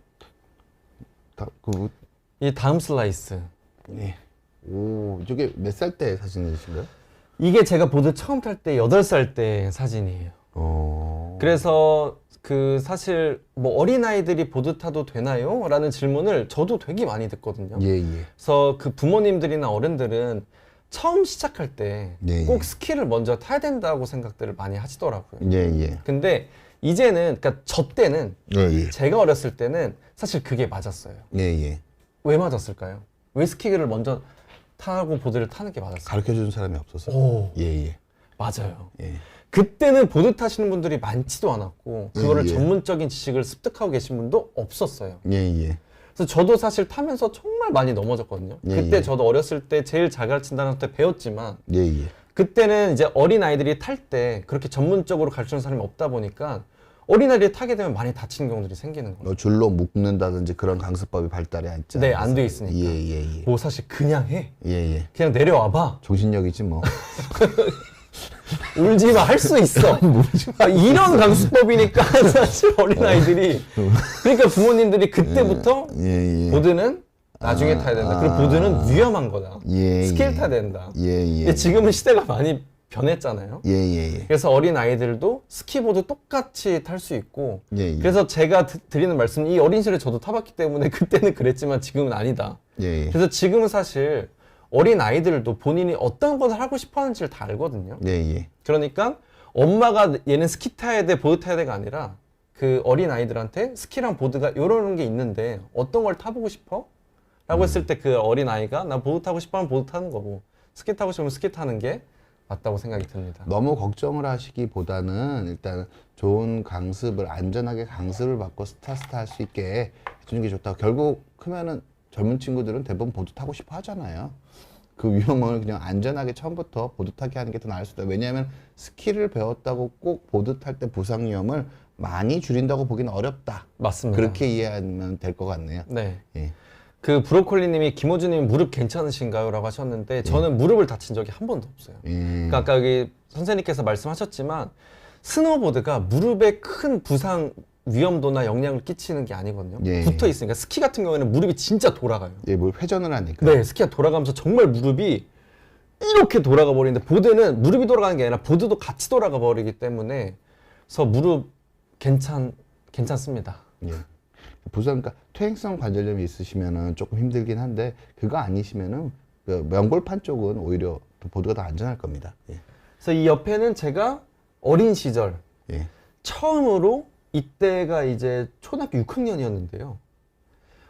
이 다음 슬라이스. 예. 오, 이게 몇 살 때 사진이신가요? 이게 제가 보드 처음 탈 때 8살 때 사진이에요. 그래서 그 사실 뭐 어린아이들이 보드 타도 되나요? 라는 질문을 저도 되게 많이 듣거든요. 예. 그래서 그 부모님들이나 어른들은 처음 시작할 때 꼭 스키를 먼저 타야 된다고 생각들을 많이 하시더라고요. 예. 근데 이제는, 그러니까 저 때는 예. 제가 어렸을 때는 사실 그게 맞았어요. 예. 왜 맞았을까요? 왜 스키를 먼저 타고 보드를 타는 게 맞았어요? 가르쳐 주는 사람이 없어서. 오, 예. 맞아요. 예. 그때는 보드 타시는 분들이 많지도 않았고 그거를 예. 전문적인 지식을 습득하고 계신 분도 없었어요. 예. 그래서 저도 사실 타면서 정말 많이 넘어졌거든요. 예, 그때 예. 저도 어렸을 때 제일 잘 가르친다는 한테 배웠지만 예. 그때는 이제 어린 아이들이 탈 때 그렇게 전문적으로 가르치는 사람이 없다 보니까 어린 아이들이 타게 되면 많이 다치는 경우들이 생기는 거예요. 줄로 묶는다든지 그런 강습법이 발달이 안 있잖아요. 네, 안 돼 있으니까. 예. 뭐 사실 그냥 해. 예. 그냥 내려와봐. 정신력이지 뭐. 울지 마, 할 수 있어. 이런 강습법이니까 사실 어린아이들이. 그러니까 부모님들이 그때부터 예. 보드는 나중에 타야 된다. 그리고 보드는 위험한 거다. 예. 스킬 타야 된다. 예. 근데 지금은 시대가 많이 변했잖아요. 예. 그래서 어린 아이들도 스키보드 똑같이 탈 수 있고. 예. 그래서 제가 드리는 말씀은 이 어린 시절에 저도 타봤기 때문에 그때는 그랬지만 지금은 아니다. 예. 그래서 지금은 사실 어린 아이들도 본인이 어떤 것을 하고 싶어 하는지를 다 알거든요. 예. 그러니까 엄마가 얘는 스키 타야 돼, 보드 타야 돼가 아니라 그 어린 아이들한테 스키랑 보드가 이런 게 있는데 어떤 걸 타보고 싶어? 라고 했을 때 그 어린 아이가 나 보드 타고 싶어 하면 보드 타는 거고 스키 타고 싶으면 스키 타는 게 맞다고 생각이 듭니다. 너무 걱정을 하시기보다는 일단 좋은 강습을, 안전하게 강습을 받고 스타 할 수 있게 해주는 게 좋다. 결국 크면은 젊은 친구들은 대부분 보드 타고 싶어 하잖아요. 그 위험을 그냥 안전하게 처음부터 보드 타게 하는 게 더 나을 수 있다. 왜냐하면 스키를 배웠다고 꼭 보드 탈 때 부상 위험을 많이 줄인다고 보기는 어렵다. 맞습니다. 그렇게 이해하면 될 것 같네요. 네. 예. 그 브로콜리님이 김호준님 무릎 괜찮으신가요? 라고 하셨는데 저는 무릎을 다친 적이 한 번도 없어요. 그러니까 아까 여기 선생님께서 말씀하셨지만 스노보드가 무릎에 큰 부상 위험도나 영향을 끼치는 게 아니거든요. 예. 붙어 있으니까 스키 같은 경우에는 무릎이 진짜 돌아가요. 예, 뭘 회전을 하니까. 네, 스키가 돌아가면서 정말 무릎이 이렇게 돌아가 버리는데 보드는 무릎이 돌아가는 게 아니라 보드도 같이 돌아가 버리기 때문에 그래서 무릎 괜찮습니다. 예. 부상, 그러니까 퇴행성 관절염이 있으시면은 조금 힘들긴 한데 그거 아니시면은 그 연골판 쪽은 오히려 보드가 더 안전할 겁니다. 예. 그래서 이 옆에는 제가 어린 시절 예. 처음으로 이때가 이제 초등학교 6학년이었는데요.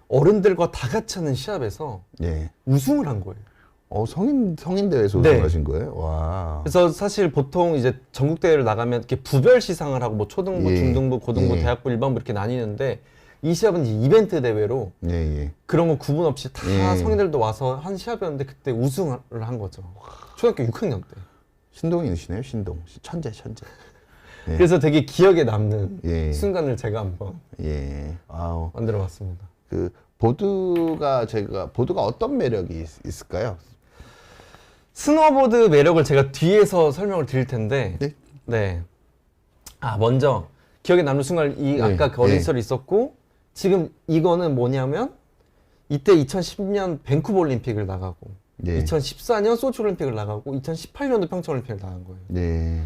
어른들과 다 같이 하는 시합에서 예. 우승을 한 거예요. 성인 대회에서 네. 우승하신 거예요? 와. 그래서 사실 보통 이제 전국 대회를 나가면 이렇게 부별 시상을 하고 뭐 초등부, 예. 중등부, 고등부, 예. 대학부, 일반부 이렇게 나뉘는데 이 시합은 이제 이벤트 대회로 예, 예. 그런 거 구분 없이 다 예. 성인들도 와서 한 시합이었는데 그때 우승을 한 거죠. 초등학교 6학년 때. 신동이시네요, 신동. 천재. 예. 그래서 되게 기억에 남는 예. 순간을 제가 한번 예. 아우. 만들어 봤습니다. 그 보드가 어떤 매력이 있을까요? 스노보드 매력을 제가 뒤에서 설명을 드릴 텐데, 네. 네. 먼저 기억에 남는 순간 네. 아까 그 어린 네. 시절이 있었고, 지금 이거는 뭐냐면 이때 2010년 밴쿠버 올림픽을 나가고, 네. 2014년 소치 올림픽을 나가고, 2018년도 평창 올림픽을 나간 거예요. 네.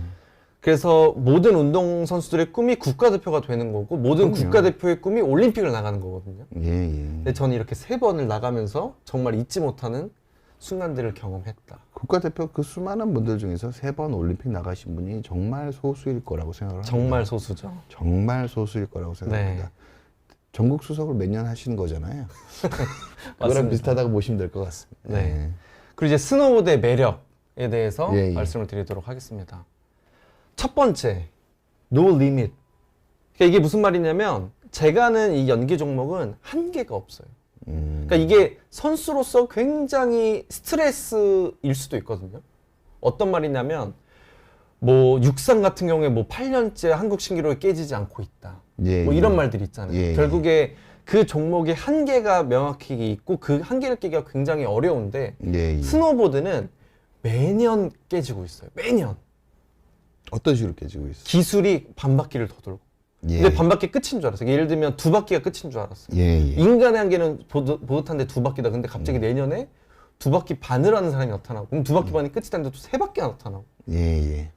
그래서 모든 운동 선수들의 꿈이 국가대표가 되는 거고, 모든 그럼요. 국가대표의 꿈이 올림픽을 나가는 거거든요. 예, 예. 근데 저는 이렇게 3번을 나가면서 정말 잊지 못하는 순간들을 경험했다. 국가대표 그 수많은 분들 중에서 3번 올림픽 나가신 분이 정말 소수일 거라고 생각을 합니다. 정말 소수죠. 정말 소수일 거라고 생각합니다. 네. 전국 수석을 몇 년 하시는 거잖아요. 그거랑 맞습니다. 비슷하다고 보시면 될 것 같습니다. 네. 그리고 이제 스노보드의 매력에 대해서 예, 예. 말씀을 드리도록 하겠습니다. 첫 번째, no limit. 그러니까 이게 무슨 말이냐면 제가 하는 이 연기 종목은 한계가 없어요. 그러니까 이게 선수로서 굉장히 스트레스일 수도 있거든요. 어떤 말이냐면 뭐 육상 같은 경우에 뭐 8년째 한국 신기록이 깨지지 않고 있다. 예, 뭐 예. 이런 말들이 있잖아요. 예, 예. 결국에 그 종목의 한계가 명확히 있고 그 한계를 깨기가 굉장히 어려운데 예, 예. 스노보드는 매년 깨지고 있어요. 매년. 어떤 식으로 깨지고 있어요? 기술이 반바퀴를 더 돌고. 예. 근데 반바퀴 끝인 줄 알았어요. 예를 들면 2바퀴가 끝인 줄 알았어요. 예, 예. 인간의 한계는 보드 탄데 2바퀴다. 근데 갑자기 내년에 2바퀴 반을 하는 사람이 나타나고, 그럼 2바퀴 반이 끝이 됐는데 또 3바퀴가 나타나고, 예, 예.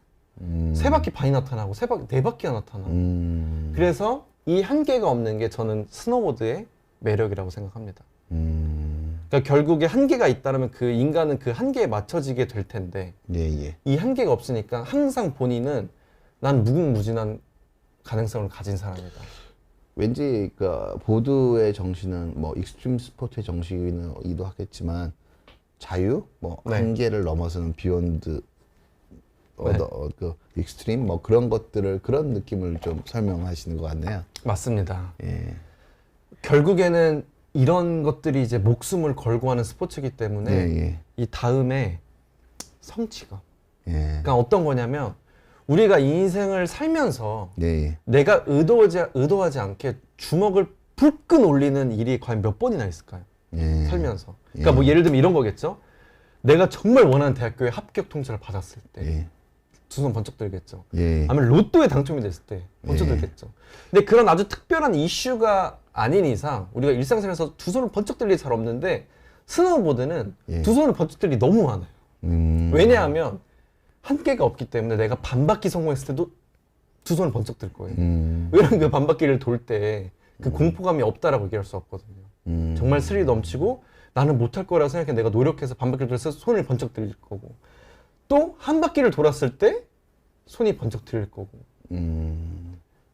3바퀴 반이 나타나고, 4바퀴가 나타나고. 그래서 이 한계가 없는 게 저는 스노보드의 매력이라고 생각합니다. 그러니까 결국에 한계가 있다면 그 인간은 그 한계에 맞춰지게 될 텐데, 예, 예. 이 한계가 없으니까 항상 본인은 난 무궁무진한 가능성을 가진 사람이다. 왠지 그 보드의 정신은 뭐 익스트림 스포츠의 정신이기도 하겠지만 자유, 뭐 네. 한계를 넘어서는 비욘드 그 익스트림 뭐 그런 것들을 그런 느낌을 좀 설명하시는 것 같네요. 맞습니다. 예. 결국에는 이런 것들이 이제 목숨을 걸고 하는 스포츠이기 때문에 예, 예. 이 다음에 성취감. 예. 그러니까 어떤 거냐면 우리가 이 인생을 살면서 예, 예. 내가 의도하지 않게 주먹을 불끈 올리는 일이 과연 몇 번이나 있을까요? 예. 살면서. 그러니까 예. 뭐 예를 들면 이런 거겠죠. 내가 정말 원하는 대학교에 합격 통지를 받았을 때 예. 두 손 번쩍 들겠죠. 예. 아니면 로또에 당첨이 됐을 때 번쩍 예. 들겠죠. 근데 그런 아주 특별한 이슈가 아닌 이상 우리가 일상생활에서 두 손을 번쩍 들 일이 잘 없는데 스노우보드는 예. 두 손을 번쩍 들 일이 너무 많아요. 왜냐하면 한계가 없기 때문에 내가 반바퀴 성공했을 때도 두 손을 번쩍 들 거예요. 왜냐면 그 반바퀴를 돌 때 그 공포감이 없다라고 얘기할 수 없거든요. 정말 스릴이 넘치고 나는 못할 거라고 생각해 내가 노력해서 반바퀴를 돌아서 손을 번쩍 들릴 거고 또 한 바퀴를 돌았을 때 손이 번쩍 들릴 거고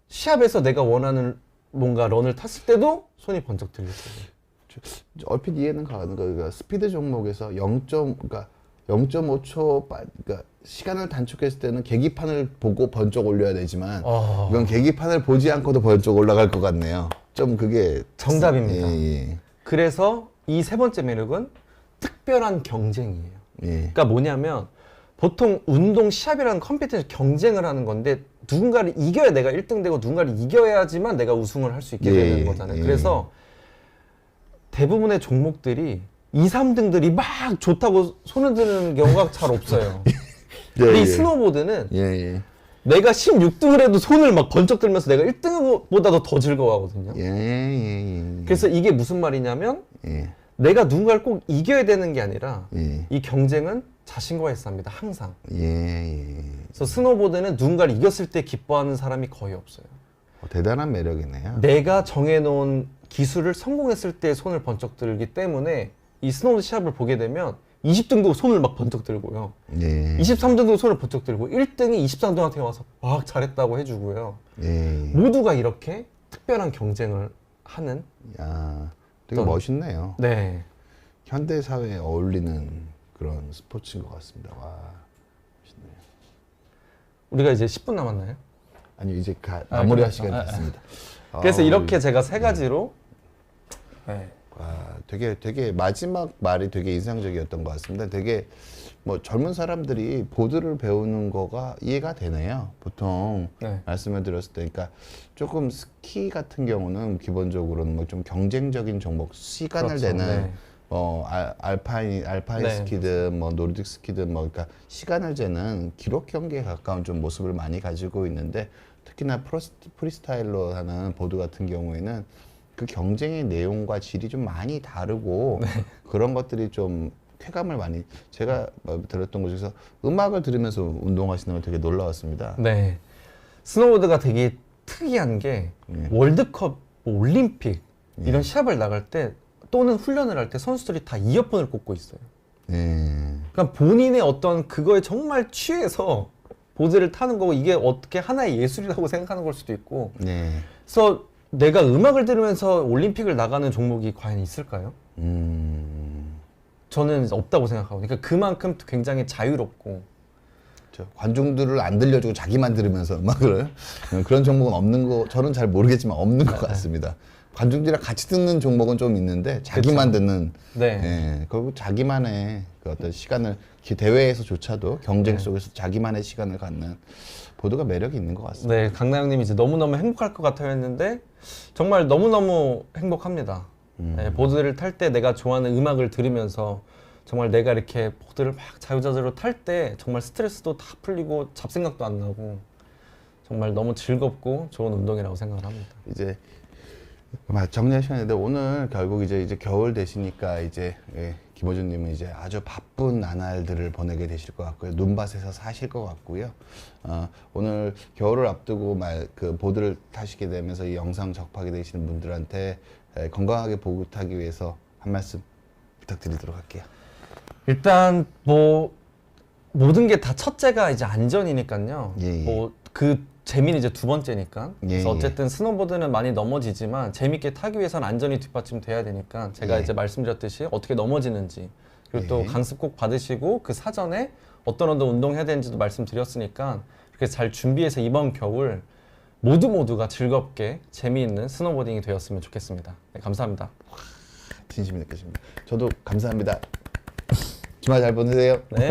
시합에서 내가 원하는 뭔가 런을 탔을 때도 손이 번쩍 들릴 거고 얼핏 이해는 가는 거. 그러니까 스피드 종목에서 0.5초 그러니까 시간을 단축했을 때는 계기판을 보고 번쩍 올려야 되지만 이건 계기판을 보지 않고도 번쩍 올라갈 것 같네요. 좀 그게 정답입니다. 예, 예. 그래서 이 세 번째 매력은 특별한 경쟁이에요. 예. 그러니까 뭐냐면 보통 운동 시합이라는 컴피티션 경쟁을 하는 건데 누군가를 이겨야 내가 1등 되고 누군가를 이겨야지만 내가 우승을 할 수 있게 예, 되는 거잖아요. 예. 그래서 대부분의 종목들이 2, 3등들이 막 좋다고 손을 드는 경우가 잘 없어요. 근데 이 스노보드는 예, 예. 내가 16등을 해도 손을 막 번쩍 들면서 내가 1등보다도 더 즐거워하거든요. 예, 예, 예. 그래서 이게 무슨 말이냐면 예. 내가 누군가를 꼭 이겨야 되는 게 아니라 예. 이 경쟁은 자신과의 싸움이다. 항상. 예, 예. 그래서 스노보드는 누군가를 이겼을 때 기뻐하는 사람이 거의 없어요. 대단한 매력이네요. 내가 정해놓은 기술을 성공했을 때 손을 번쩍 들기 때문에 이 스노보드 시합을 보게 되면 20등도 손을 막 번쩍 들고요. 예. 23등도 손을 번쩍 들고 1등이 23등한테 와서 막 잘했다고 해주고요. 예. 모두가 이렇게 특별한 경쟁을 하는 야. 되게 멋있네요. 네. 현대 사회에 어울리는 그런 스포츠인 것 같습니다. 와, 멋있네요. 우리가 이제 10분 남았나요? 아니 이제 마무리할 시간이 그렇죠. 됐습니다. 그래서 아우, 이렇게 제가 세 가지로 네. 와, 되게 마지막 말이 되게 인상적이었던 것 같습니다. 되게 뭐 젊은 사람들이 보드를 배우는 거가 이해가 되네요. 보통 네. 말씀을 드렸을 때, 그러니까 조금 스키 같은 경우는 기본적으로는 뭐 좀 경쟁적인 종목, 시간을 그렇죠. 내는 네. 알파인 네. 스키든 뭐 노르딕 스키든 뭐 그러니까 시간을 재는 기록 경기에 가까운 좀 모습을 많이 가지고 있는데 특히나 프리스타일로 하는 보드 같은 경우에는 그 경쟁의 내용과 질이 좀 많이 다르고 그런 것들이 좀 쾌감을 많이 제가 들었던 것 중에서 음악을 들으면서 운동하시는 거 되게 놀라웠습니다. 네. 스노보드가 되게 특이한 게 월드컵, 뭐 올림픽 이런 시합을 나갈 때 또는 훈련을 할 때 선수들이 다 이어폰을 꽂고 있어요. 네. 그러니까 본인의 어떤 그거에 정말 취해서 보드를 타는 거고 이게 어떻게 하나의 예술이라고 생각하는 걸 수도 있고 네. 그래서 내가 음악을 들으면서 올림픽을 나가는 종목이 과연 있을까요? 저는 없다고 생각하고 그러니까 그만큼 굉장히 자유롭고 관중들을 안 들려주고 자기만 들으면서 음악을 그런 종목은 없는 거 저는 잘 모르겠지만 없는 것 같습니다. 관중들이랑 같이 듣는 종목은 좀 있는데 자기만 듣는 네. 예, 그리고 자기만의 그 어떤 시간을 대회에서조차도 경쟁 속에서 자기만의 시간을 갖는 보드가 매력이 있는 것 같습니다. 네, 강나영님이 이제 너무너무 행복할 것 같아요 했는데 정말 너무너무 행복합니다. 네, 보드를 탈 때 내가 좋아하는 음악을 들으면서 정말 내가 이렇게 보드를 막 자유자재로 탈 때 정말 스트레스도 다 풀리고 잡생각도 안 나고 정말 너무 즐겁고 좋은 운동이라고 생각을 합니다. 이제 정리할 시간인데 오늘 결국 이제 겨울 되시니까 이제 김호준님은 이제 아주 바쁜 나날들을 보내게 되실 것 같고요. 눈밭에서 사실 것 같고요. 오늘 겨울을 앞두고 그 보드를 타시게 되면서 이 영상 접하게 되시는 분들한테 건강하게 보드 타기 위해서 한 말씀 부탁드리도록 할게요. 일단 뭐 모든 게 다 첫째가 이제 안전이니까요. 예, 예. 뭐 그 재미는 이제 두 번째니까. 그래서 예, 어쨌든 스노보드는 많이 넘어지지만 재밌게 타기 위해서는 안전이 뒷받침돼야 되니까 제가 예. 이제 말씀드렸듯이 어떻게 넘어지는지 그리고 또 예. 강습 꼭 받으시고 그 사전에 어떤 운동해야 되는지도 말씀드렸으니까 이렇게 잘 준비해서 이번 겨울 모두가 즐겁게 재미있는 스노보딩이 되었으면 좋겠습니다. 네, 감사합니다. 진심이 느껴집니다. 저도 감사합니다. 주말 잘 보내세요. 네.